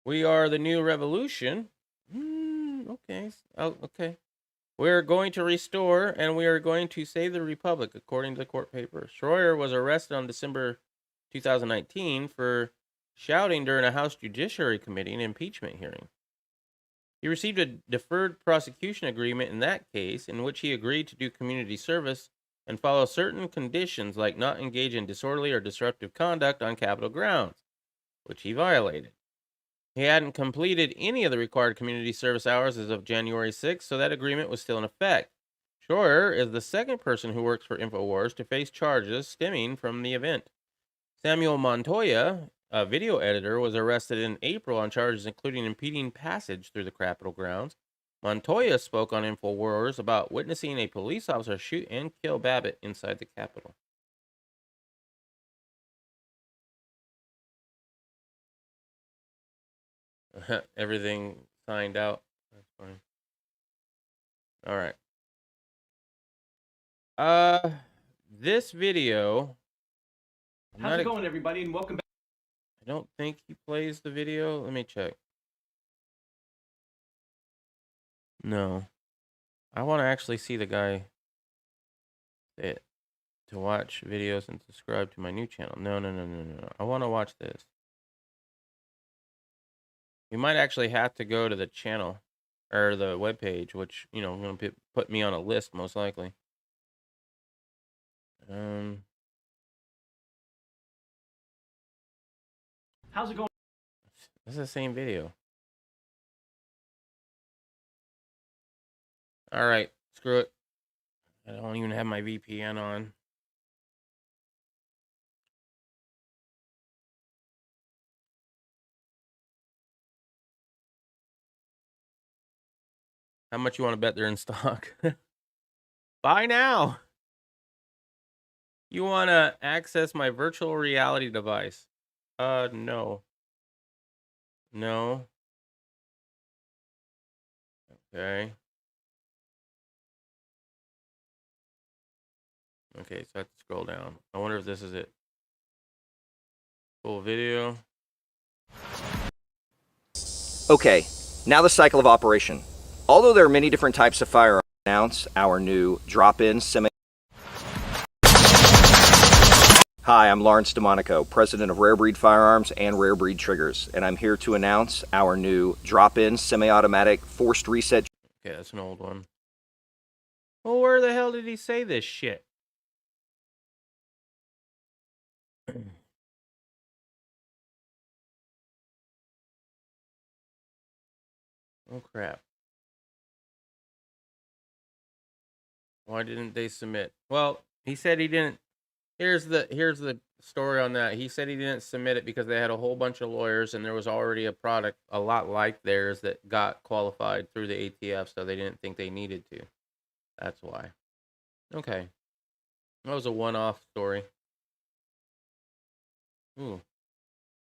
We are the new revolution. Okay. Oh, okay. We're going to restore and we are going to save the republic, according to the court papers. Schroyer was arrested on December 2019 for shouting during a House Judiciary Committee impeachment hearing. He received a deferred prosecution agreement in that case, in which he agreed to do community service and follow certain conditions like not engage in disorderly or disruptive conduct on Capitol grounds, which he violated. He hadn't completed any of the required community service hours as of January 6th, so that agreement was still in effect. Schroyer is the second person who works for InfoWars to face charges stemming from the event. Samuel Montoya, a video editor, was arrested in April on charges including impeding passage through the Capitol grounds. Montoya spoke on InfoWars about witnessing a police officer shoot and kill Babbitt inside the Capitol. Everything signed out. That's fine. All right. This video. How's it going, everybody, and welcome back. I don't think he plays the video. Let me check. No. I want to actually see the guy that to watch videos and subscribe to my new channel. No. I want to watch this. We might actually have to go to the channel or the webpage, which, going to put me on a list most likely. How's it going? This is the same video. All right, screw it. I don't even have my VPN on. How much you want to bet they're in stock? Buy now. You want to access my virtual reality device? No. No. Okay. Okay, so I have to scroll down. I wonder if this is it. Full video. Okay, now the cycle of operation. Although there are many different types of firearms, announce our new drop-in semi. Hi, I'm Lawrence DeMonico, president of Rare Breed Firearms and Rare Breed Triggers, and I'm here to announce our new drop-in semi-automatic forced reset. Okay, that's an old one. Well, where the hell did he say this shit? Oh crap. Why didn't they submit? Well, he said he didn't. Here's the story on that. He said he didn't submit it because they had a whole bunch of lawyers and there was already a product a lot like theirs that got qualified through the ATF, so they didn't think they needed to. That's why. Okay. That was a one-off story. Ooh.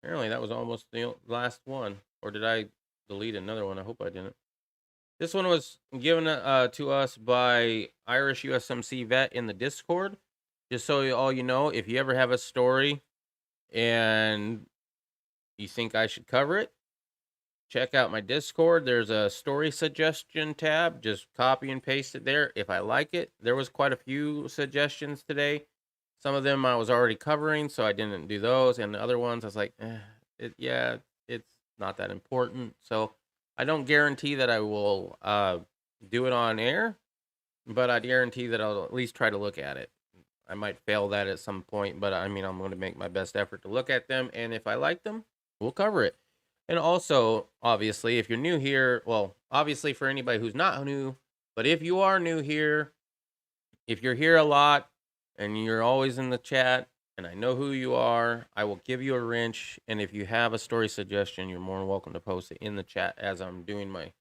Apparently that was almost the last one. Or did I delete another one? I hope I didn't. This one was given to us by Irish USMC vet in the Discord. Just so all you know, if you ever have a story and you think I should cover it, check out my Discord. There's a story suggestion tab. Just copy and paste it there if I like it. There was quite a few suggestions today. Some of them I was already covering, so I didn't do those. And the other ones, I was like, it's not that important. So I don't guarantee that I will do it on air, but I guarantee that I'll at least try to look at it. I might fail that at some point, but I mean, I'm going to make my best effort to look at them. And if I like them, we'll cover it. And also, obviously, if you're new here, well, obviously for anybody who's not new, but if you are new here, if you're here a lot and you're always in the chat and I know who you are, I will give you a wrench. And if you have a story suggestion, you're more than welcome to post it in the chat as I'm doing my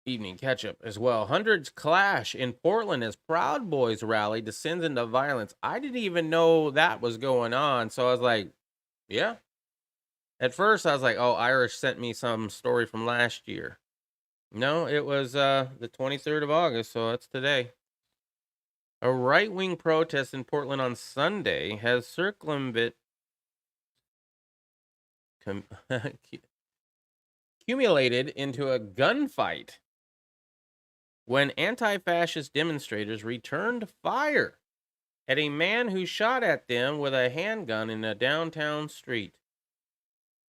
evening catch up as well. Hundreds clash in Portland as Proud Boys rally descends into violence. I didn't even know that was going on. So I was like, yeah. At first I was like, oh, Irish sent me some story from last year. No, it was the 23rd of August, so that's today. A right-wing protest in Portland on Sunday has accumulated into a gunfight when anti-fascist demonstrators returned fire at a man who shot at them with a handgun in a downtown street.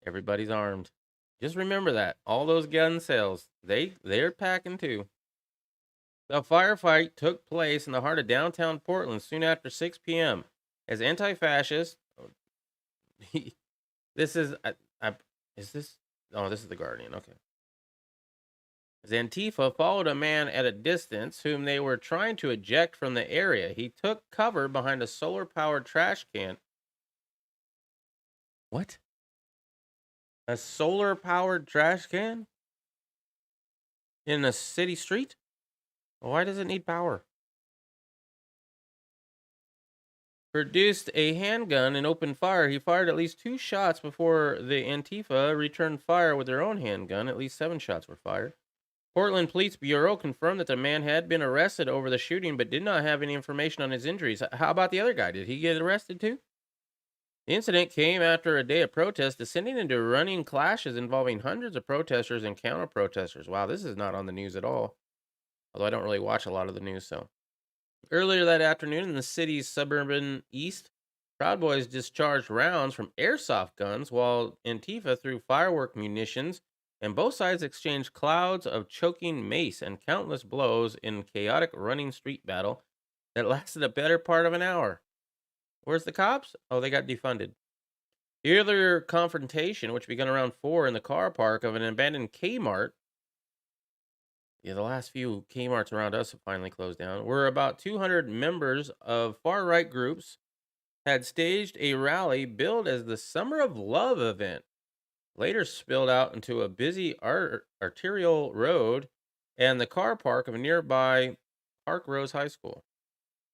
Everybody's armed. Just remember that. All those gun sales, they're packing too. The firefight took place in the heart of downtown Portland soon after 6 p.m. as anti-fascists. This is is this? Oh, this is the Guardian. Okay. As Antifa followed a man at a distance whom they were trying to eject from the area. He took cover behind a solar-powered trash can. What? A solar-powered trash can? In a city street? Why does it need power? Produced a handgun and opened fire. He fired at least 2 shots before the Antifa returned fire with their own handgun. At least 7 shots were fired. Portland Police Bureau confirmed that the man had been arrested over the shooting, but did not have any information on his injuries. How about the other guy? Did he get arrested too? The incident came after a day of protest, descending into running clashes involving hundreds of protesters and counter-protesters. Wow, this is not on the news at all. Although I don't really watch a lot of the news, so. Earlier that afternoon in the city's suburban east, Proud Boys discharged rounds from airsoft guns while Antifa threw firework munitions, and both sides exchanged clouds of choking mace and countless blows in chaotic running street battle that lasted a better part of an hour. Where's the cops? Oh, they got defunded. The earlier confrontation, which began around 4 in the car park of an abandoned Kmart, the last few Kmarts around us have finally closed down, where about 200 members of far-right groups had staged a rally billed as the Summer of Love event. Later spilled out into a busy arterial road and the car park of nearby Park Rose High School.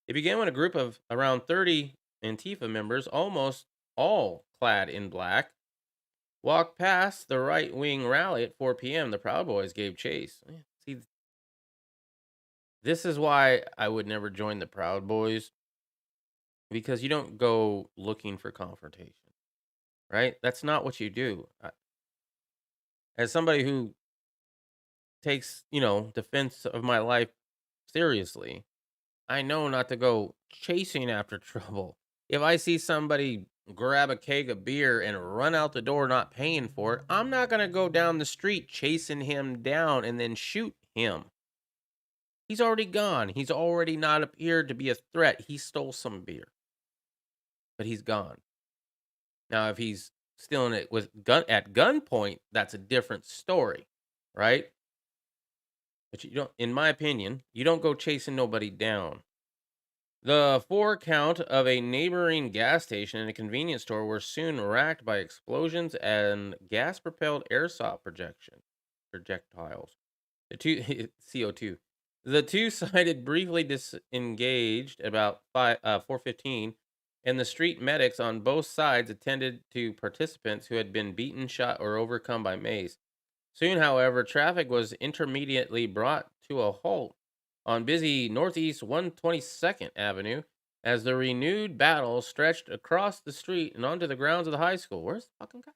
It began when a group of around 30 Antifa members, almost all clad in black, walked past the right wing rally at 4 p.m. The Proud Boys gave chase. See, this is why I would never join the Proud Boys, because you don't go looking for confrontation, right? That's not what you do. As somebody who takes, defense of my life seriously, I know not to go chasing after trouble. If I see somebody grab a keg of beer and run out the door not paying for it, I'm not going to go down the street chasing him down and then shoot him. He's already gone. He's already not appeared to be a threat. He stole some beer, but he's gone. Now, if he's stealing it at gunpoint, that's a different story, right? But you don't, in my opinion, you don't go chasing nobody down. The 4 count of a neighboring gas station and a convenience store were soon racked by explosions and gas-propelled airsoft projectiles. The two CO2. The two-sided briefly disengaged about 4:15, and the street medics on both sides attended to participants who had been beaten, shot, or overcome by mace. Soon, however, traffic was intermediately brought to a halt on busy Northeast 122nd Avenue as the renewed battle stretched across the street and onto the grounds of the high school. Where's the fucking guy?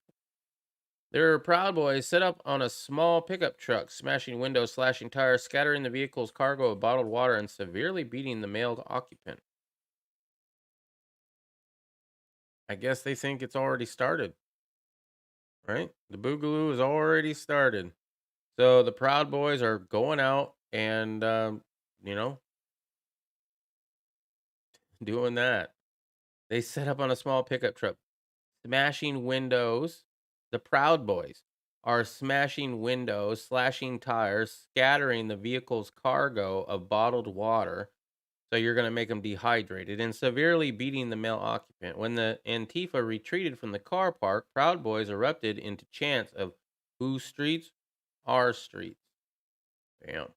Their Proud Boys set up on a small pickup truck, smashing windows, slashing tires, scattering the vehicle's cargo of bottled water, and severely beating the male occupant. I guess they think it's already started, right? The boogaloo has already started. So the Proud Boys are going out and, doing that. They set up on a small pickup truck, smashing windows. The Proud Boys are smashing windows, slashing tires, scattering the vehicle's cargo of bottled water. So you're going to make them dehydrated, and severely beating the male occupant. When the Antifa retreated from the car park, Proud Boys erupted into chants of "Whose streets? Our streets." Bam.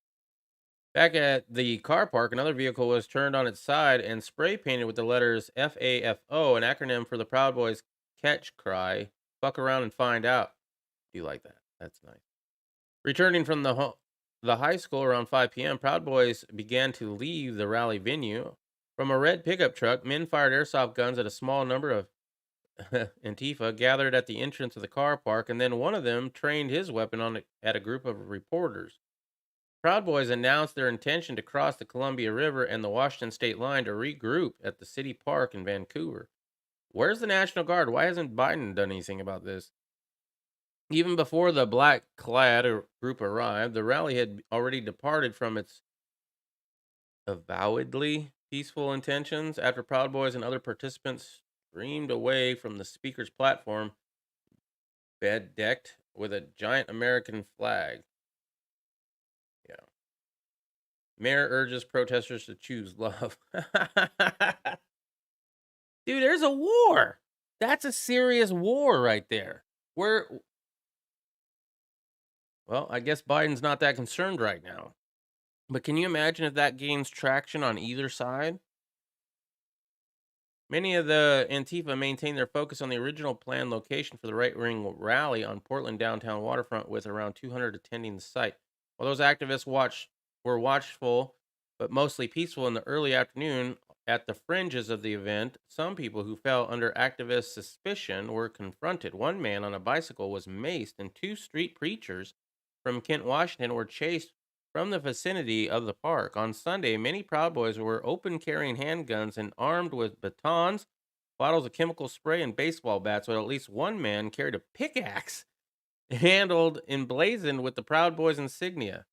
Back at the car park, another vehicle was turned on its side and spray painted with the letters FAFO, an acronym for the Proud Boys catch cry, "Fuck around and find out." Do you like that? That's nice. Returning from the high school around 5 p.m., Proud Boys began to leave the rally venue. From a red pickup truck, men fired airsoft guns at a small number of Antifa gathered at the entrance of the car park, and then one of them trained his weapon at a group of reporters. Proud Boys announced their intention to cross the Columbia River and the Washington state line to regroup at the city park in Vancouver. Where's the National Guard? Why hasn't Biden done anything about this? Even before the black-clad group arrived, the rally had already departed from its avowedly peaceful intentions after Proud Boys and other participants streamed away from the speaker's platform, bed-decked with a giant American flag. Yeah. Mayor urges protesters to choose love. Dude, there's a war. That's a serious war right there. Well, I guess Biden's not that concerned right now. But can you imagine if that gains traction on either side? Many of the Antifa maintain their focus on the original planned location for the right-wing rally on Portland downtown waterfront, with around 200 attending the site. While those activists were watchful but mostly peaceful in the early afternoon at the fringes of the event, some people who fell under activist suspicion were confronted. One man on a bicycle was maced, and 2 street preachers from Kent, Washington were chased from the vicinity of the park. On Sunday, many Proud Boys were open carrying handguns and armed with batons, bottles of chemical spray, and baseball bats, while at least one man carried a pickaxe handled emblazoned with the Proud Boys insignia.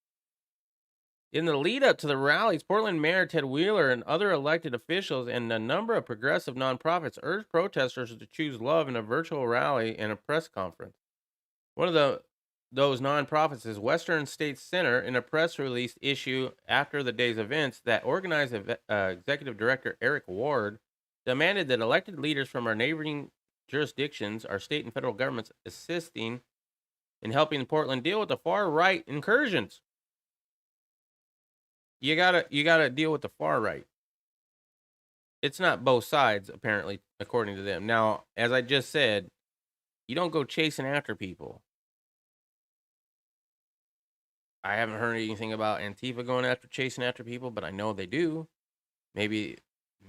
In the lead up to the rallies, Portland Mayor Ted Wheeler and other elected officials and a number of progressive nonprofits urged protesters to choose love in a virtual rally and a press conference. One of those nonprofits is Western States Center. In a press release issued after the day's events, that organized executive director Eric Ward demanded that elected leaders from our neighboring jurisdictions, our state and federal governments, assisting in helping Portland deal with the far right incursions. You gotta deal with the far right. It's not both sides, apparently, according to them. Now, as I just said, you don't go chasing after people. I haven't heard anything about Antifa going after chasing after people, but I know they do. Maybe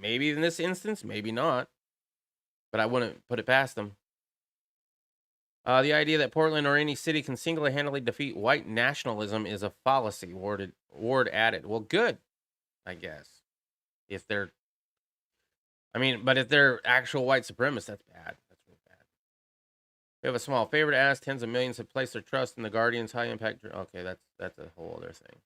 in this instance, maybe not. But I wouldn't put it past them. The idea that Portland or any city can single-handedly defeat white nationalism is a fallacy, Ward added. Well, good, I guess. If they're, but if they're actual white supremacists, that's bad. That's really bad. We have a small favor to ask. Tens of millions have placed their trust in the Guardian's high-impact. Okay, that's a whole other thing.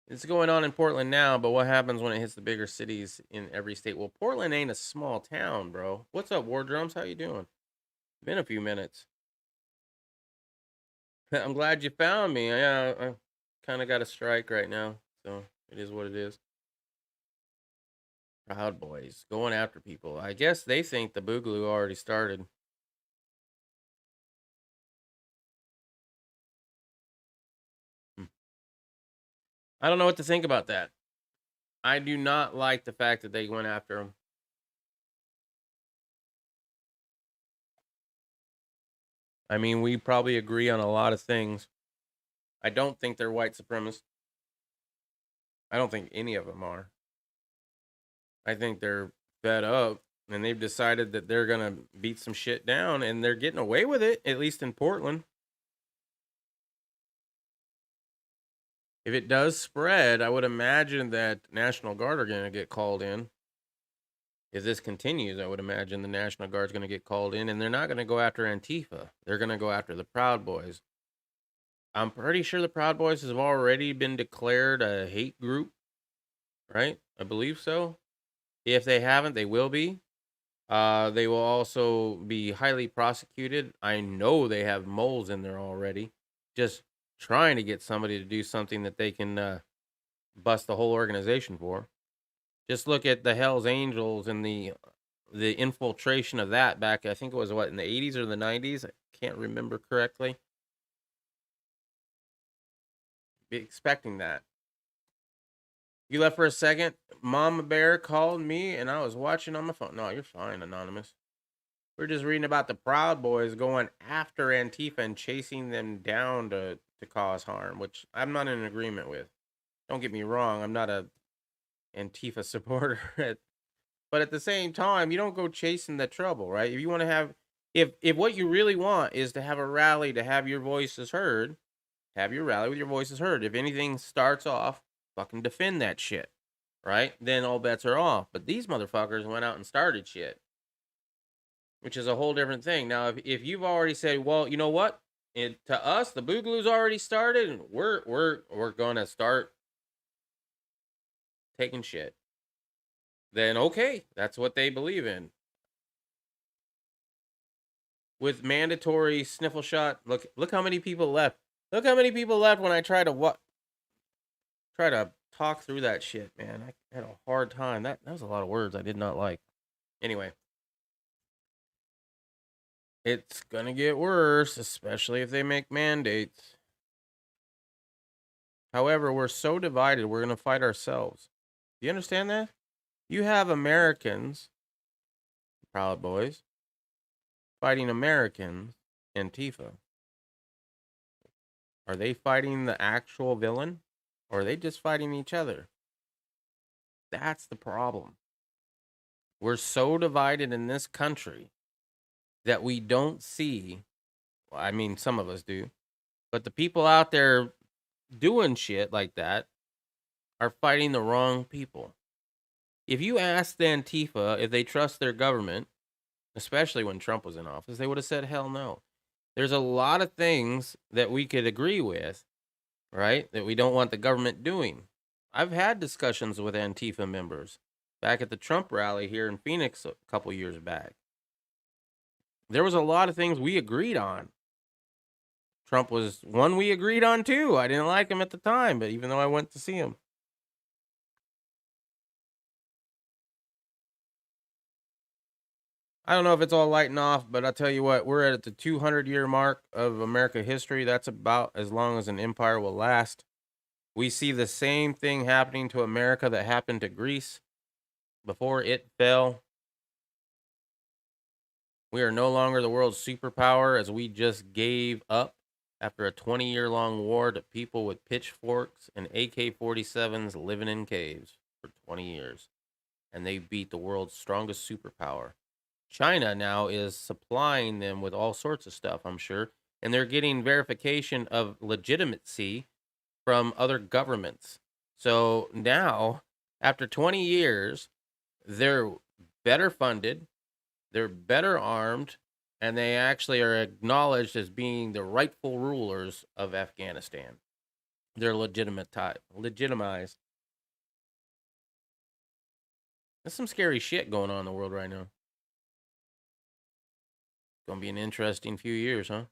It's going on in Portland now, but what happens when it hits the bigger cities in every state? Well, Portland ain't a small town, bro. What's up, War Drums? How you doing? Been a few minutes. I'm glad you found me. Yeah, I kind of got a strike right now, so it is what it is. Proud Boys going after people. I guess they think the Boogaloo already started. I don't know what to think about that. I do not like the fact that they went after him. I mean, we probably agree on a lot of things. I don't think they're white supremacists. I don't think any of them are. I think they're fed up and they've decided that they're going to beat some shit down and they're getting away with it, at least in Portland. If it does spread, I would imagine that National Guard are going to get called in. If this continues, I would imagine the National Guard's going to get called in, and they're not going to go after Antifa. They're going to go after the Proud Boys. I'm pretty sure the Proud Boys have already been declared a hate group, right? I believe so. If they haven't, they will be. They will also be highly prosecuted. I know they have moles in there already. Just trying to get somebody to do something that they can bust the whole organization for. Just look at the Hells Angels and the infiltration of that back, I think it was, in the 80s or the 90s? I can't remember correctly. Be expecting that. You left for a second. Mama Bear called me, and I was watching on my phone. No, you're fine, Anonymous. We're just reading about the Proud Boys going after Antifa and chasing them down to cause harm, which I'm not in agreement with. Don't get me wrong, I'm not a Antifa supporter, but at the same time, you don't go chasing the trouble, right? If you want to have, if what you really want is to have a rally to have your voices heard, have your rally with your voices heard. If anything starts off, fucking defend that shit, right? Then all bets are off. But these motherfuckers went out and started shit, which is a whole different thing. Now, if you've already said, well, you know what? To us, the Boogaloo's already started, and we're gonna start taking shit. Then okay, that's what they believe in. With mandatory sniffle shot, look how many people left. Look how many people left when I try to talk through that shit, man. I had a hard time. That was a lot of words I did not like. Anyway. It's gonna get worse, especially if they make mandates. However, we're so divided, we're gonna fight ourselves. Do you understand that? You have Americans, Proud Boys, fighting Americans, Antifa. Are they fighting the actual villain? Or are they just fighting each other? That's the problem. We're so divided in this country that we don't see, well, I mean, some of us do, but the people out there doing shit like that are fighting the wrong people. If you asked the Antifa if they trust their government, especially when Trump was in office, they would have said, hell no. There's a lot of things that we could agree with, right, that we don't want the government doing. I've had discussions with Antifa members back at the Trump rally here in Phoenix a couple years back. There was a lot of things we agreed on. Trump was one we agreed on too. I didn't like him at the time, but even though I went to see him. I don't know if it's all lighting off, but I'll tell you what, we're at the 200-year mark of American history. That's about as long as an empire will last. We see the same thing happening to America that happened to Greece before it fell. We are no longer the world's superpower as we just gave up after a 20-year-long war to people with pitchforks and AK-47s living in caves for 20 years. And they beat the world's strongest superpower. China now is supplying them with all sorts of stuff, I'm sure. And they're getting verification of legitimacy from other governments. So now, after 20 years, they're better funded, they're better armed, and they actually are acknowledged as being the rightful rulers of Afghanistan. They're legitimized. There's some scary shit going on in the world right now. Gonna be an interesting few years, huh?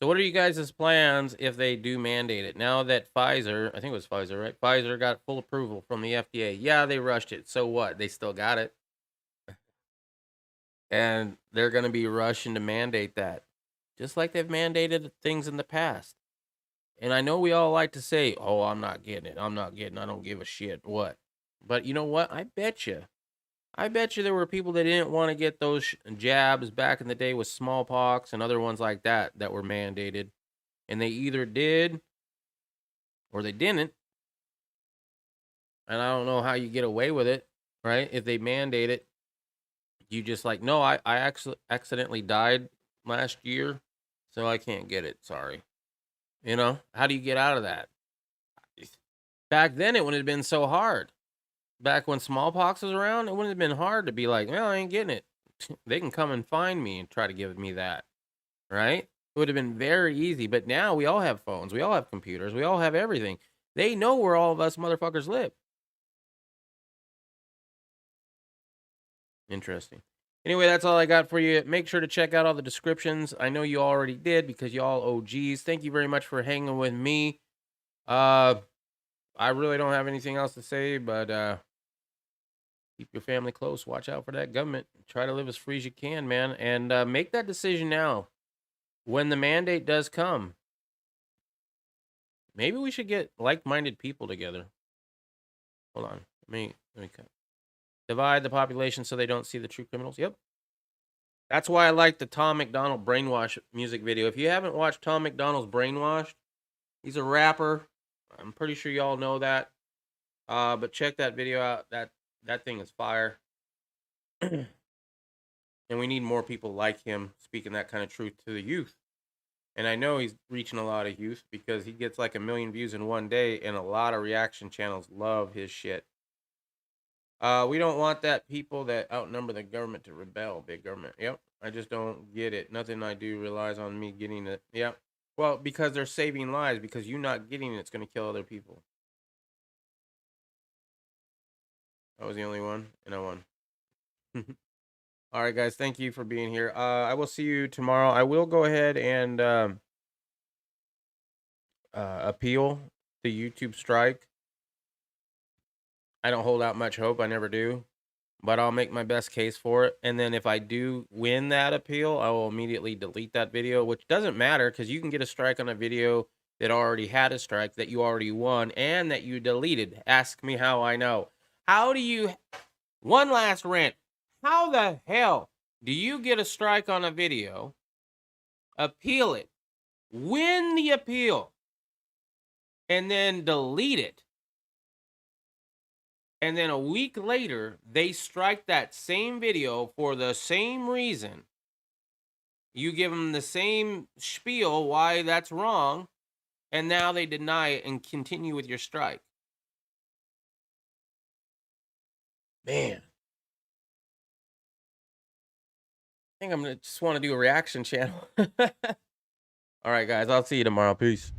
So what are you guys' plans if they do mandate it? Now that Pfizer, I think it was Pfizer, right? Pfizer got full approval from the FDA. Yeah, they rushed it. So what? They still got it. And they're going to be rushing to mandate that. Just like they've mandated things in the past. And I know we all like to say, oh, I'm not getting it. I don't give a shit. What? But you know what? I bet you there were people that didn't want to get those jabs back in the day with smallpox and other ones like that were mandated. And they either did or they didn't. And I don't know how you get away with it, right? If they mandate it, you just like, no, I actually accidentally died last year, so I can't get it. Sorry. You know, how do you get out of that? Back then, it wouldn't have been so hard. Back when smallpox was around, it wouldn't have been hard to be like, well, I ain't getting it. They can come and find me and try to give me that, right? It would have been very easy. But now we all have phones. We all have computers. We all have everything. They know where all of us motherfuckers live. Interesting. Anyway, that's all I got for you. Make sure to check out all the descriptions. I know you already did because y'all OGs. Thank you very much for hanging with me. I really don't have anything else to say, but keep your family close. Watch out for that government. Try to live as free as you can, man. And make that decision now. When the mandate does come, maybe we should get like-minded people together. Hold on. Let me cut. Divide the population so they don't see the true criminals. Yep. That's why I like the Tom McDonald Brainwash music video. If you haven't watched Tom McDonald's Brainwashed, he's a rapper. I'm pretty sure y'all know that. But check that video out. That thing is fire. And we need more people like him speaking that kind of truth to the youth. And I know he's reaching a lot of youth because he gets like 1 million views in one day, and a lot of reaction channels love his shit. We don't want that people that outnumber the government to rebel, big government. Yep. I just don't get it. Nothing I do relies on me getting it. Yep. Well, because they're saving lives, because you not getting it's going to kill other people. I was the only one, and I won. All right, guys. Thank you for being here. I will see you tomorrow. I will go ahead and appeal the YouTube strike. I don't hold out much hope. I never do. But I'll make my best case for it. And then if I do win that appeal, I will immediately delete that video, which doesn't matter because you can get a strike on a video that already had a strike, that you already won, and that you deleted. Ask me how I know. How do you... One last rant. How the hell do you get a strike on a video, appeal it, win the appeal, and then delete it? And then a week later, they strike that same video for the same reason. You give them the same spiel why that's wrong, and now they deny it and continue with your strike. Man. I think I'm going to just want to do a reaction channel. All right, guys. I'll see you tomorrow. Peace.